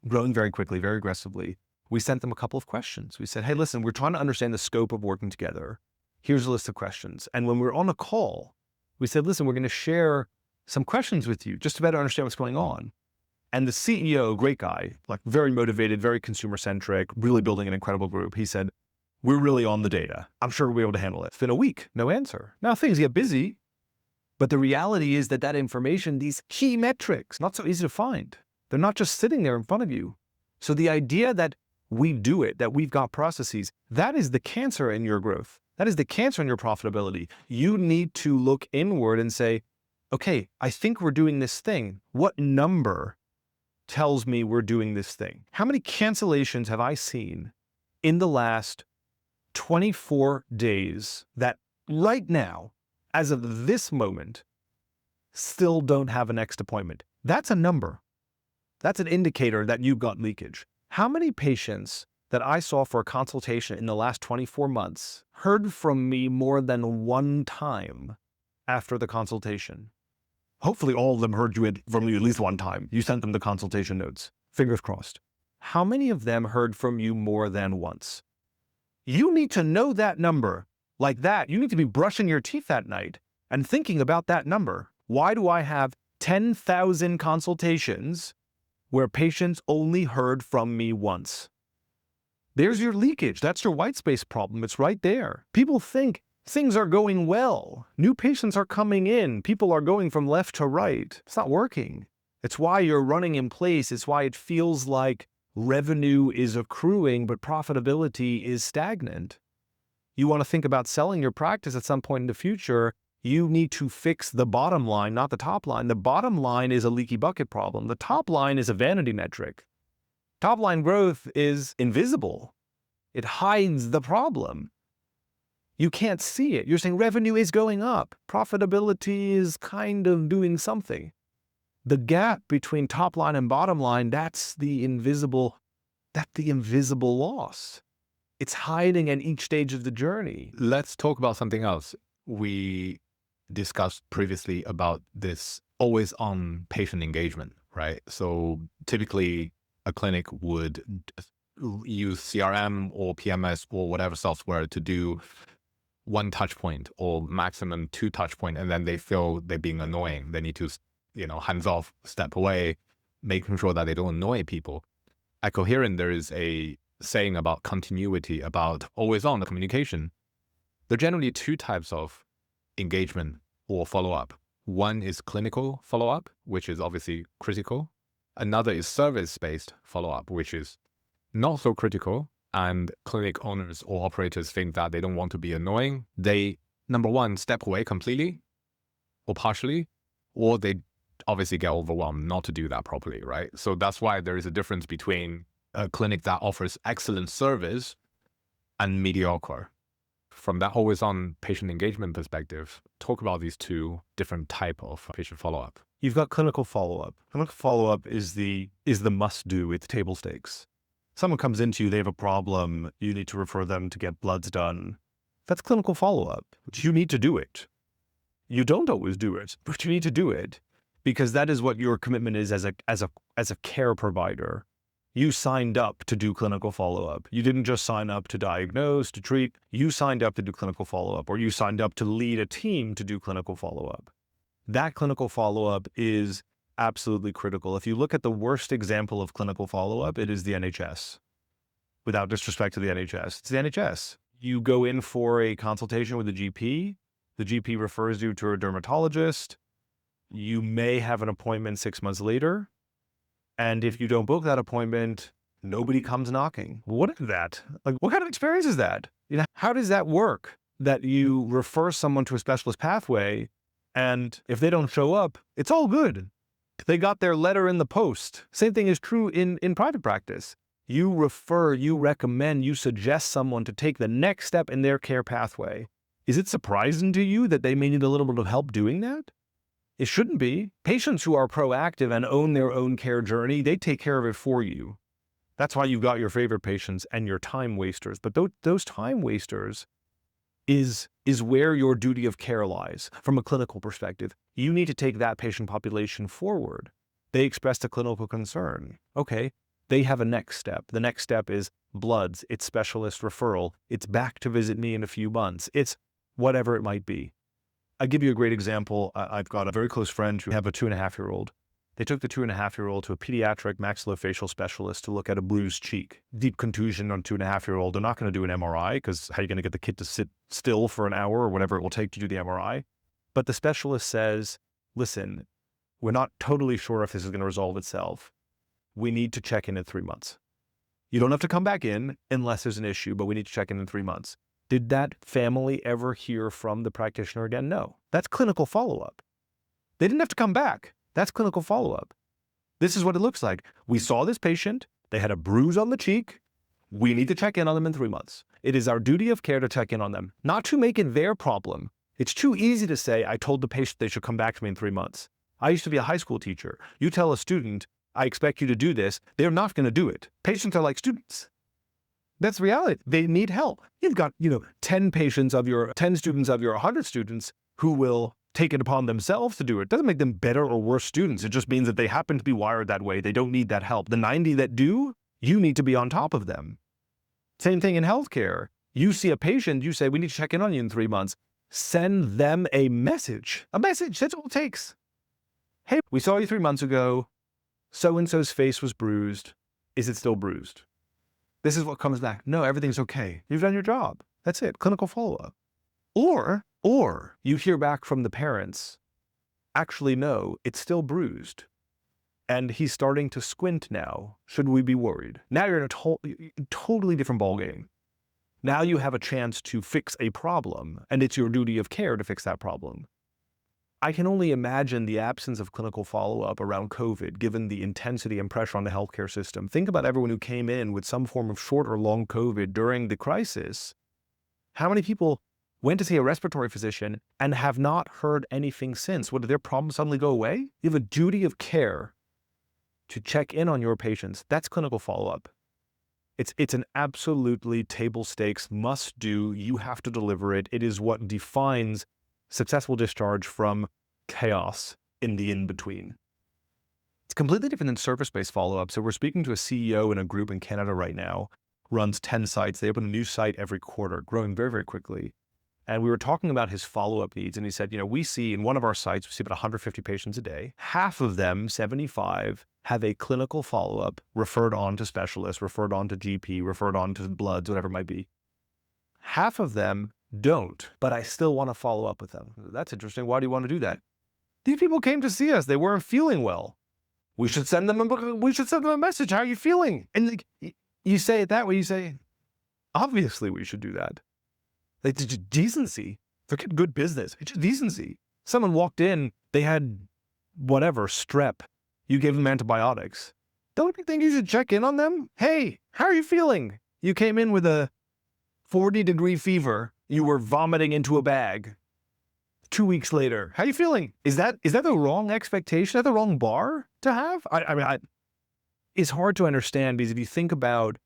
growing very quickly, very aggressively. We sent them a couple of questions. We said, hey, listen, we're trying to understand the scope of working together. Here's a list of questions. And when we're on a call, we said, listen, we're going to share some questions with you just to better understand what's going on. And the CEO, great guy, like very motivated, very consumer-centric, really building an incredible group. He said, we're really on the data. I'm sure we'll be able to handle it. It's been a week, no answer. Now things get busy, but the reality is that information, these key metrics, not so easy to find. They're not just sitting there in front of you. So the idea that we do it, that we've got processes, that is the cancer in your growth. That is the cancer in your profitability. You need to look inward and say, okay, I think we're doing this thing. What number tells me we're doing this thing? How many cancellations have I seen in the last 24 days that right now, as of this moment, still don't have a next appointment? That's a number. That's an indicator that you've got leakage. How many patients that I saw for a consultation in the last 24 months heard from me more than one time after the consultation? Hopefully all of them heard from you at least one time. You sent them the consultation notes. Fingers crossed. How many of them heard from you more than once? You need to know that number like that. You need to be brushing your teeth at night and thinking about that number. Why do I have 10,000 consultations where patients only heard from me once? There's your leakage. That's your white space problem. It's right there. People think things are going well. New patients are coming in. People are going from left to right. It's not working. It's why you're running in place. It's why it feels like revenue is accruing, but profitability is stagnant. You want to think about selling your practice at some point in the future. You need to fix the bottom line, not the top line. The bottom line is a leaky bucket problem. The top line is a vanity metric. Top line growth is invisible. It hides the problem. You can't see it. You're saying revenue is going up. Profitability is kind of doing something. The gap between top line and bottom line, that's the invisible loss. It's hiding at each stage of the journey. Let's talk about something else. We discussed previously about this always on patient engagement, right? So typically a clinic would use CRM or PMS or whatever software to do one touch point or maximum 2 touch point, and then they feel they're being annoying. They need to, hands off, step away, making sure that they don't annoy people. At Coherent, there is a saying about continuity, about always on communication. There are generally 2 types of engagement or follow-up. One is clinical follow-up, which is obviously critical. Another is service-based follow-up, which is not so critical, and clinic owners or operators think that they don't want to be annoying. They, number one, step away completely or partially, or they obviously get overwhelmed not to do that properly, right? So that's why there is a difference between a clinic that offers excellent service and mediocre. From that always-on patient engagement perspective, talk about these 2 different type of patient follow-up. You've got clinical follow-up. Clinical follow-up is the must-do. It's table stakes. Someone comes into you, they have a problem, you need to refer them to get bloods done. That's clinical follow-up. You need to do it. You don't always do it, but you need to do it because that is what your commitment is as a care provider. You signed up to do clinical follow-up. You didn't just sign up to diagnose, to treat. You signed up to do clinical follow-up, or you signed up to lead a team to do clinical follow-up. That clinical follow-up is absolutely critical. If you look at the worst example of clinical follow-up, it is the NHS. Without disrespect to the NHS, it's the NHS. You go in for a consultation with a GP. The GP refers you to a dermatologist. You may have an appointment 6 months later. And if you don't book that appointment, nobody comes knocking. What is that? Like, what kind of experience is that? How does that work? That you refer someone to a specialist pathway, and if they don't show up, it's all good. They got their letter in the post. Same thing is true in private practice. You refer, you recommend, you suggest someone to take the next step in their care pathway. Is it surprising to you that they may need a little bit of help doing that? It shouldn't be. Patients who are proactive and own their own care journey, they take care of it for you. That's why you've got your favorite patients and your time wasters. But those time wasters is where your duty of care lies from a clinical perspective. You need to take that patient population forward. They expressed a clinical concern. Okay, they have a next step. The next step is bloods, it's specialist referral, it's back to visit me in a few months, it's whatever it might be. I'll give you a great example. I've got a very close friend who have a 2.5-year-old. They took the 2.5-year-old to a pediatric maxillofacial specialist to look at a bruised cheek. Deep contusion on 2.5-year-old. They're not going to do an MRI because how are you going to get the kid to sit still for an hour or whatever it will take to do the MRI? But the specialist says, listen, we're not totally sure if this is going to resolve itself. We need to check in 3 months. You don't have to come back in unless there's an issue, but we need to check in 3 months. Did that family ever hear from the practitioner again? No. That's clinical follow-up. They didn't have to come back. That's clinical follow-up. This is what it looks like. We saw this patient. They had a bruise on the cheek. We need to check in on them in 3 months. It is our duty of care to check in on them, not to make it their problem. It's too easy to say, I told the patient they should come back to me in 3 months. I used to be a high school teacher. You tell a student, I expect you to do this. They're not going to do it. Patients are like students. That's reality. They need help. You've got, 10 students of your 100 students who will take it upon themselves to do it. It doesn't make them better or worse students. It just means that they happen to be wired that way. They don't need that help. The 90 that do, you need to be on top of them. Same thing in healthcare. You see a patient, you say, we need to check in on you in 3 months. Send them a message. A message. That's all it takes. Hey, we saw you 3 months ago. So-and-so's face was bruised. Is it still bruised? This is what comes back. No, everything's okay. You've done your job. That's it. Clinical follow-up. Or you hear back from the parents, actually, no, it's still bruised. And he's starting to squint now. Should we be worried? Now you're in a totally different ballgame. Now you have a chance to fix a problem, and it's your duty of care to fix that problem. I can only imagine the absence of clinical follow-up around COVID, given the intensity and pressure on the healthcare system. Think about everyone who came in with some form of short or long COVID during the crisis. How many people went to see a respiratory physician and have not heard anything since? What, did their problems suddenly go away? You have a duty of care to check in on your patients. That's clinical follow-up. It's an absolutely table stakes must do. You have to deliver it. It is what defines successful discharge from chaos in the in-between. It's completely different than service-based follow-up. So we're speaking to a CEO in a group in Canada right now, runs 10 sites. They open a new site every quarter, growing very, very quickly. And we were talking about his follow-up needs. And he said, we see in one of our sites, we see about 150 patients a day. Half of them, 75, have a clinical follow-up, referred on to specialists, referred on to GP, referred on to bloods, whatever it might be. Half of them don't, but I still want to follow up with them. That's interesting. Why do you want to do that? These people came to see us. They weren't feeling well. We should send them a message. How are you feeling? And you say it that way. You say, obviously we should do that. It's just decency. Forget good business. It's just decency. Someone walked in, they had whatever, strep. You gave them antibiotics. Don't you think you should check in on them? Hey, how are you feeling? You came in with a 40-degree fever. You were vomiting into a bag. 2 weeks later, how are you feeling? Is that the wrong expectation? Is that the wrong bar to have? It's hard to understand because if you think about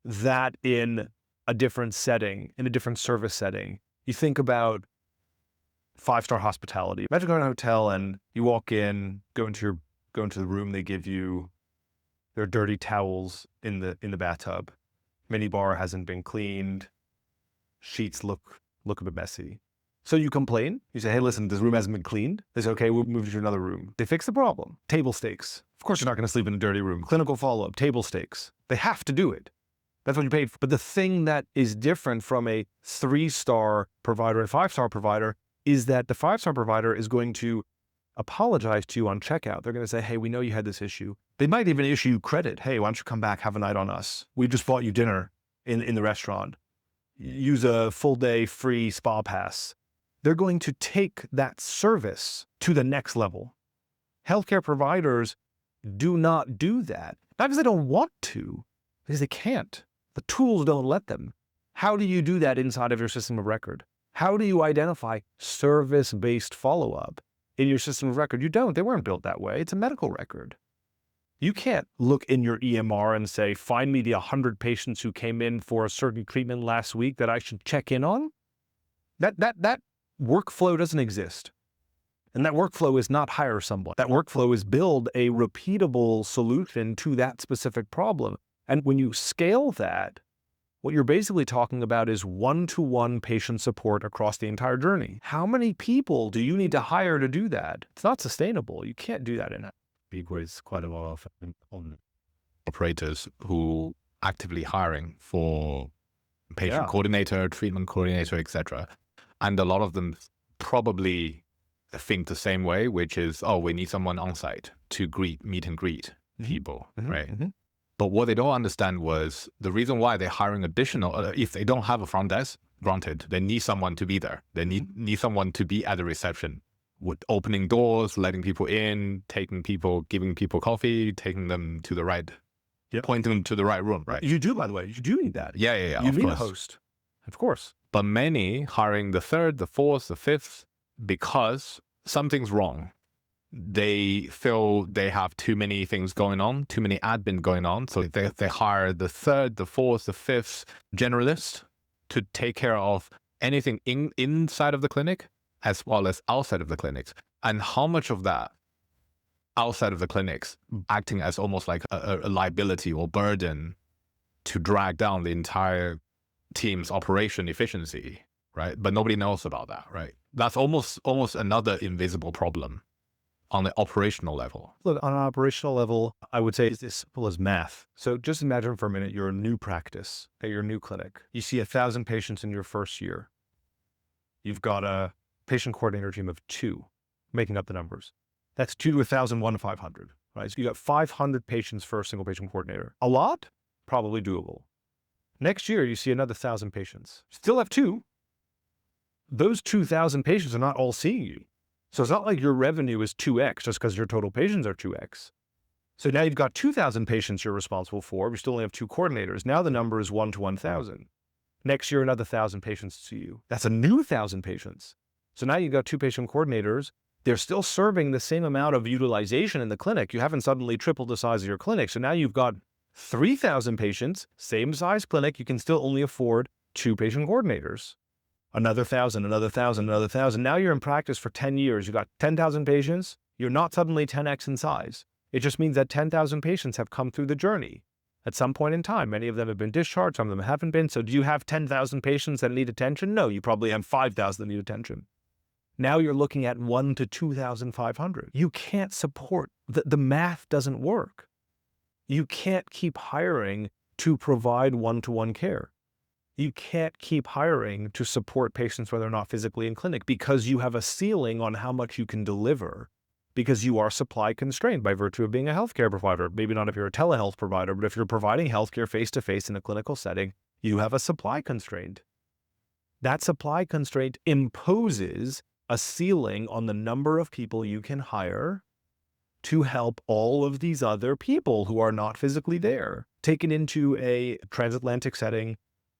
that in a different setting, in a different service setting, you think about 5-star hospitality. Imagine going to a hotel and you walk in, go into the room they give you. There are dirty towels in the bathtub. Minibar hasn't been cleaned. Sheets look a bit messy. So you complain. You say, hey, listen, this room hasn't been cleaned. They say, okay, we'll move you to another room. They fix the problem. Table stakes. Of course, you're not going to sleep in a dirty room. Clinical follow-up, table stakes. They have to do it. That's what you paid for. But the thing that is different from a 3-star provider and 5-star provider is that the 5-star provider is going to apologize to you on checkout. They're going to say, hey, we know you had this issue. They might even issue you credit. Hey, why don't you come back, have a night on us? We just bought you dinner in the restaurant. Use a full day free spa pass. They're going to take that service to the next level. Healthcare providers do not do that. Not because they don't want to, because they can't. The tools don't let them. How do you do that inside of your system of record? How do you identify service-based follow-up in your system of record? You don't. They weren't built that way. It's a medical record. You can't look in your EMR and say, find me the 100 patients who came in for a certain treatment last week that I should check in on. That workflow doesn't exist. And that workflow is not hire someone. That workflow is build a repeatable solution to that specific problem. And when you scale that, what you're basically talking about is one-to-one patient support across the entire journey. How many people do you need to hire to do that? It's not sustainable. You can't do that in-house. speak with quite a lot of on operators who actively hiring for patient Yeah. coordinator, treatment coordinator, etc. And a lot of them probably think the same way, which is, oh, we need someone on site to meet and greet people, right? But what they don't understand was the reason why they're hiring additional, if they don't have a front desk, granted, they need someone to be there. They need someone to be at the reception with opening doors, letting people in, taking people, giving people coffee, taking them to the right, pointing them to the right room, right? You do, by the way, you do need that. Yeah. You of need course. a host. Of course. But many hiring the third, the fourth, the fifth, because something's wrong. They feel they have too many things going on, too many admin going on. So they hire the third, the fourth, the fifth generalist to take care of anything inside of the clinic as well as outside of the clinics. And how much of that outside of the clinics acting as almost like a liability or burden to drag down the entire team's operation efficiency, right? But nobody knows about that, right? That's almost another invisible problem on the operational level. Look, on an operational level, I would say it's as simple as math. So just imagine for a minute, you're a new practice at your new clinic. You see 1,000 patients in your first year. You've got a patient coordinator team of 2, making up the numbers. That's 2 to 1,000, 1 to 500, right? So you got 500 patients for a single patient coordinator. A lot? Probably doable. Next year, you see another 1,000 patients. Still have 2. Those 2,000 patients are not all seeing you. So it's not like your revenue is 2x just because your total patients are 2x. So now you've got 2,000 patients you're responsible for. We still only have 2 coordinators. Now the number is 1 to 1,000. Next year, another 1,000 patients see you. That's a new 1,000 patients. So now you've got 2 patient coordinators. They're still serving the same amount of utilization in the clinic. You haven't suddenly tripled the size of your clinic. So now you've got 3,000 patients, same size clinic. You can still only afford 2 patient coordinators. Another 1,000, another 1,000, another 1,000. Now you're in practice for 10 years. You've got 10,000 patients. You're not suddenly 10x in size. It just means that 10,000 patients have come through the journey at some point in time. Many of them have been discharged. Some of them haven't been. So do you have 10,000 patients that need attention? No, you probably have 5,000 that need attention. Now you're looking at 1 to 2,500. You can't support, the math doesn't work. You can't keep hiring to provide one-to-one care. You can't keep hiring to support patients when they're not physically in clinic because you have a ceiling on how much you can deliver because you are supply constrained by virtue of being a healthcare provider. Maybe not if you're a telehealth provider, but if you're providing healthcare face-to-face in a clinical setting, you have a supply constraint. That supply constraint imposes a ceiling on the number of people you can hire to help all of these other people who are not physically there. Taken into a transatlantic setting,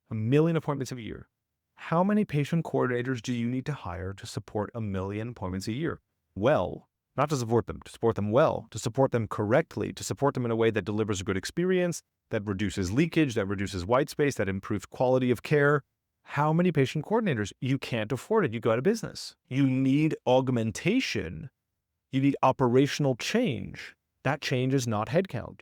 1 million appointments a year. How many patient coordinators do you need to hire to support 1 million appointments a year? Well, not to support them well, to support them correctly, to support them in a way that delivers a good experience, that reduces leakage, that reduces white space, that improves quality of care. How many patient coordinators? You can't afford it. You go out of business. You need augmentation. You need operational change. That change is not headcount.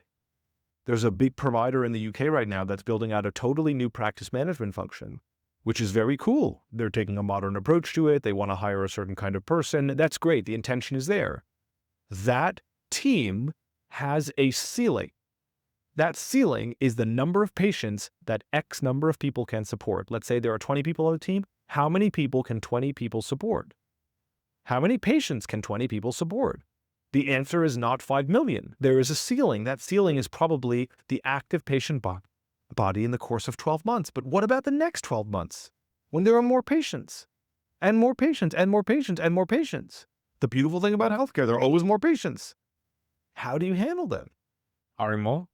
There's a big provider in the UK right now that's building out a totally new practice management function, which is very cool. They're taking a modern approach to it. They want to hire a certain kind of person. That's great. The intention is there. That team has a ceiling. That ceiling is the number of patients that X number of people can support. Let's say there are 20 people on a team. How many people can 20 people support? How many patients can 20 people support? The answer is not 5 million. There is a ceiling. That ceiling is probably the active patient body in the course of 12 months. But what about the next 12 months when there are more patients and more patients and more patients and more patients? The beautiful thing about healthcare, there are always more patients. How do you handle them? Hiring more?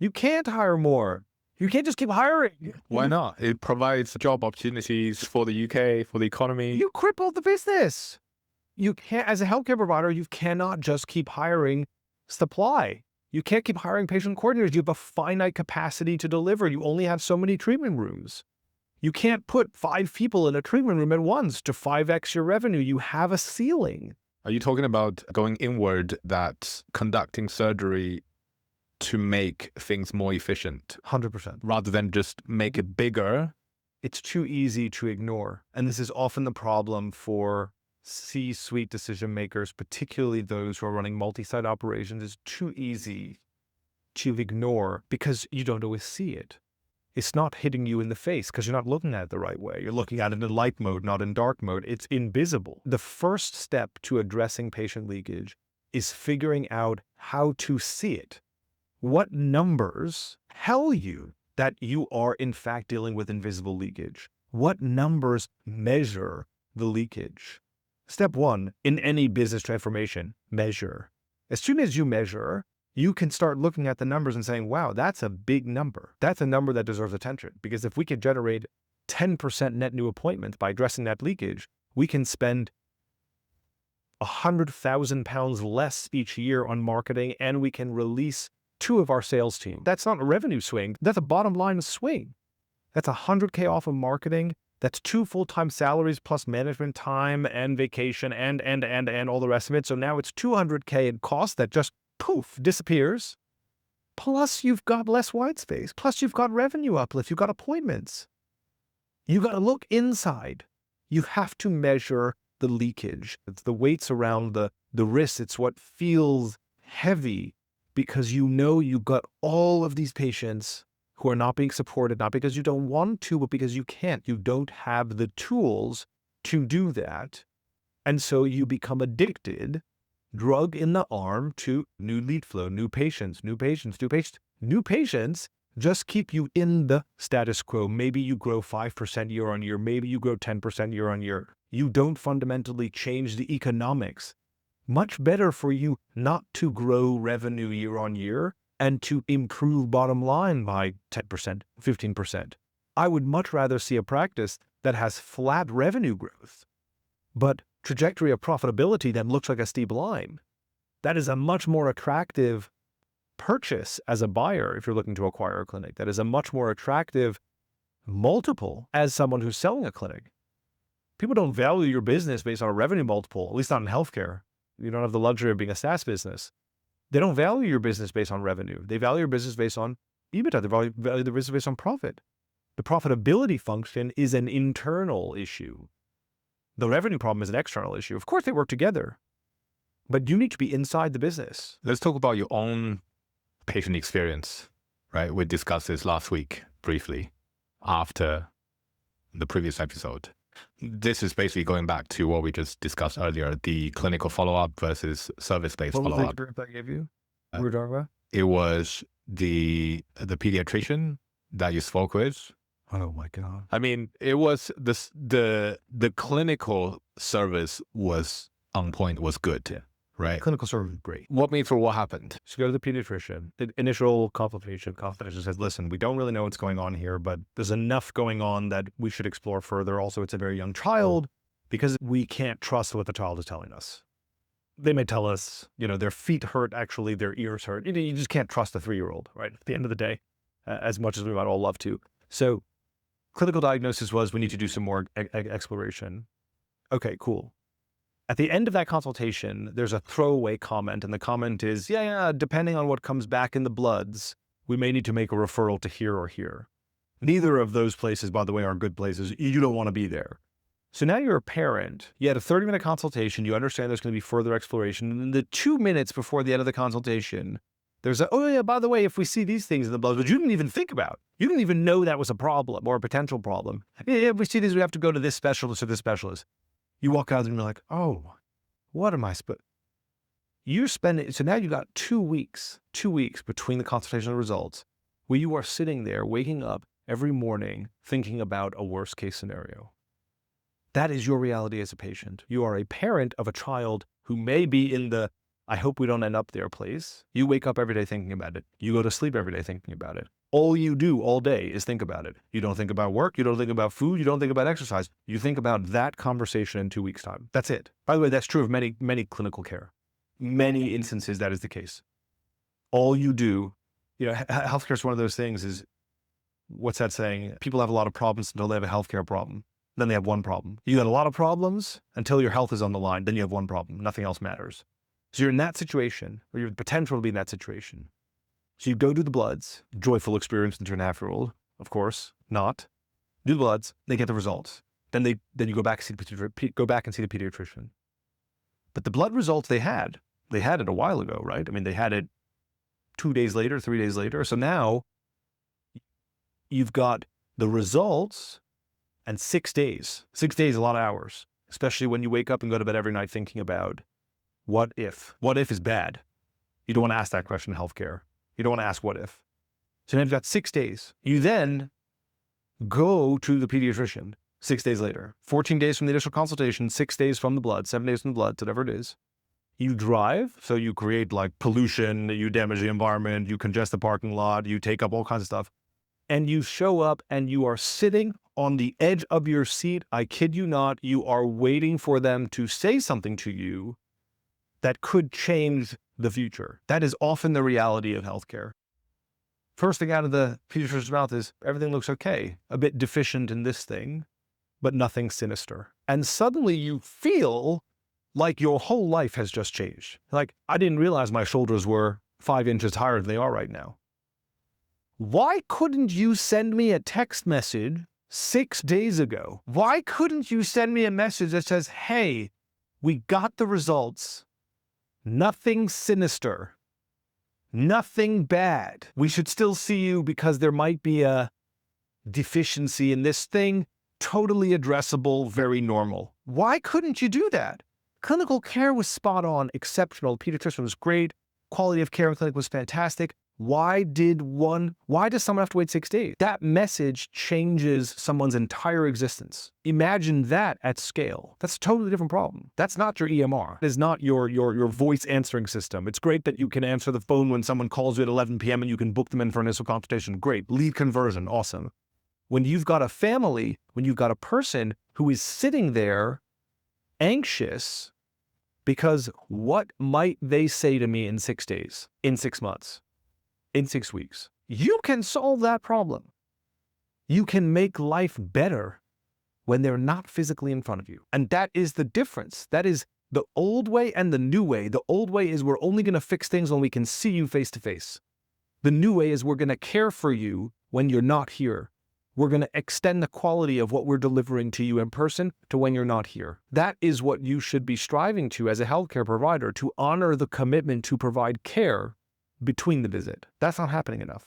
You can't hire more. You can't just keep hiring. Why not? It provides job opportunities for the UK, for the economy. You crippled the business. You can't, as a healthcare provider, you cannot just keep hiring supply. You can't keep hiring patient coordinators. You have a finite capacity to deliver. You only have so many treatment rooms. You can't put 5 people in a treatment room at once to 5x your revenue. You have a ceiling. Are you talking about going inward, that conducting surgery to make things more efficient? 100%. Rather than just make it bigger? It's too easy to ignore. And this is often the problem for C-suite decision makers, particularly those who are running multi-site operations, is too easy to ignore because you don't always see it. It's not hitting you in the face because you're not looking at it the right way. You're looking at it in light mode, not in dark mode. It's invisible. The first step to addressing patient leakage is figuring out how to see it. What numbers tell you that you are in fact dealing with invisible leakage? What numbers measure the leakage? Step one, in any business transformation, measure. As soon as you measure, you can start looking at the numbers and saying, wow, that's a big number. That's a number that deserves attention. Because if we could generate 10% net new appointments by addressing that leakage, we can spend £100,000 less each year on marketing, and we can release 2 of our sales team. That's not a revenue swing. That's a bottom line swing. That's $100K off of marketing. That's 2 full-time salaries plus management time and vacation and all the rest of it. So now it's $200K in cost that just poof, disappears. Plus you've got less white space. Plus you've got revenue uplift. You've got appointments. You got to look inside. You have to measure the leakage. It's the weights around the wrist. It's what feels heavy because you know you've got all of these patients who are not being supported, not because you don't want to, but because you can't. You don't have the tools to do that. And so you become addicted, drug in the arm to new lead flow, new patients. New patients just keep you in the status quo. Maybe you grow 5% year on year. Maybe you grow 10% year on year. You don't fundamentally change the economics. Much better for you not to grow revenue year on year and to improve bottom line by 10%, 15%. I would much rather see a practice that has flat revenue growth, but trajectory of profitability that looks like a steep line. That is a much more attractive purchase as a buyer if you're looking to acquire a clinic. That is a much more attractive multiple as someone who's selling a clinic. People don't value your business based on a revenue multiple, at least not in healthcare. You don't have the luxury of being a SaaS business. They don't value your business based on revenue. They value your business based on EBITDA. They value the business based on profit. The profitability function is an internal issue. The revenue problem is an external issue. Of course, they work together, but you need to be inside the business. Let's talk about your own patient experience, right? We discussed this last week briefly after the previous episode. This is basically going back to what we just discussed earlier, the clinical follow-up versus service-based follow-up. What was the group I gave you? We were talking about? It was the pediatrician that you spoke with. Oh my God. I mean, it was this, the clinical service was on point, was good, right? Clinical service is great. Walk me through what happened. So go to the pediatrician. The initial consultation says, listen, we don't really know what's going on here, but there's enough going on that we should explore further. Also, it's a very young child because we can't trust what the child is telling us. They may tell us, their feet hurt, actually their ears hurt. You just can't trust a 3-year-old, right? At the end of the day, as much as we might all love to. So clinical diagnosis was, we need to do some more exploration. Okay, cool. At the end of that consultation, there's a throwaway comment, and the comment is, yeah, depending on what comes back in the bloods, we may need to make a referral to here or here. Neither of those places, by the way, are good places. You don't want to be there. So now you're a parent. You had a 30-minute consultation. You understand there's going to be further exploration. And in the 2 minutes before the end of the consultation, there's oh yeah, by the way, if we see these things in the blood, which you didn't even think about, you didn't even know that was a problem or a potential problem. Yeah, if we see these, we have to go to this specialist or this specialist. You walk out and you're like, oh, what am I supposed? You're spending, so now you got 2 weeks between the consultation and the results where you are sitting there waking up every morning thinking about a worst case scenario. That is your reality as a patient. You are a parent of a child who may be in the, I hope we don't end up there place. You wake up every day thinking about it. You go to sleep every day thinking about it. All you do all day is think about it. You don't think about work. You don't think about food. You don't think about exercise. You think about that conversation in 2 weeks' time. That's it. By the way, that's true of many, many clinical care. Many instances, that is the case. All you do, healthcare is one of those things is, what's that saying? People have a lot of problems until they have a healthcare problem. Then they have one problem. You got a lot of problems until your health is on the line. Then you have one problem. Nothing else matters. So you're in that situation, or you have the potential to be in that situation. So you go do the bloods, joyful experience in 2.5-year-old, of course, not. Do the bloods, they get the results. Then you go back and see the pediatrician. But the blood results they had it a while ago, right? I mean, they had it 2 days later, 3 days later. So now you've got the results and 6 days. 6 days, a lot of hours, especially when you wake up and go to bed every night thinking about what if. What if is bad. You don't want to ask that question in healthcare. You don't want to ask what if. So now you've got 6 days. You then go to the pediatrician 6 days later, 14 days from the initial consultation, 6 days from the blood, 7 days from the blood, whatever it is. You drive, so you create like pollution, you damage the environment, you congest the parking lot, you take up all kinds of stuff. And you show up and you are sitting on the edge of your seat. I kid you not, you are waiting for them to say something to you that could change the future. That is often the reality of healthcare. First thing out of the pediatrician's mouth is, everything looks okay, a bit deficient in this thing, but nothing sinister. And suddenly you feel like your whole life has just changed. Like, I didn't realize my shoulders were 5 inches higher than they are right now. Why couldn't you send me a text message 6 days ago? Why couldn't you send me a message that says, hey, we got the results, nothing sinister, nothing bad. We should still see you because there might be a deficiency in this thing, totally addressable, very normal. Why couldn't you do that? Clinical care was spot on, exceptional. The pediatrician was great. Quality of care in clinic was fantastic. Why does someone have to wait 6 days? That message changes someone's entire existence. Imagine that at scale. That's a totally different problem. That's not your EMR. It is not your voice answering system. It's great that you can answer the phone when someone calls you at 11 p.m. and you can book them in for an initial consultation. Great. Lead conversion. Awesome. When you've got a family, when you've got a person who is sitting there anxious because what might they say to me in 6 days, in 6 months, in 6 weeks? You can solve that problem. You can make life better when they're not physically in front of you. And that is the difference. That is the old way and the new way. The old way is we're only going to fix things when we can see you face to face. The new way is we're going to care for you when you're not here. We're going to extend the quality of what we're delivering to you in person to when you're not here. That is what you should be striving to as a healthcare provider, to honor the commitment to provide care between the visit. That's not happening enough.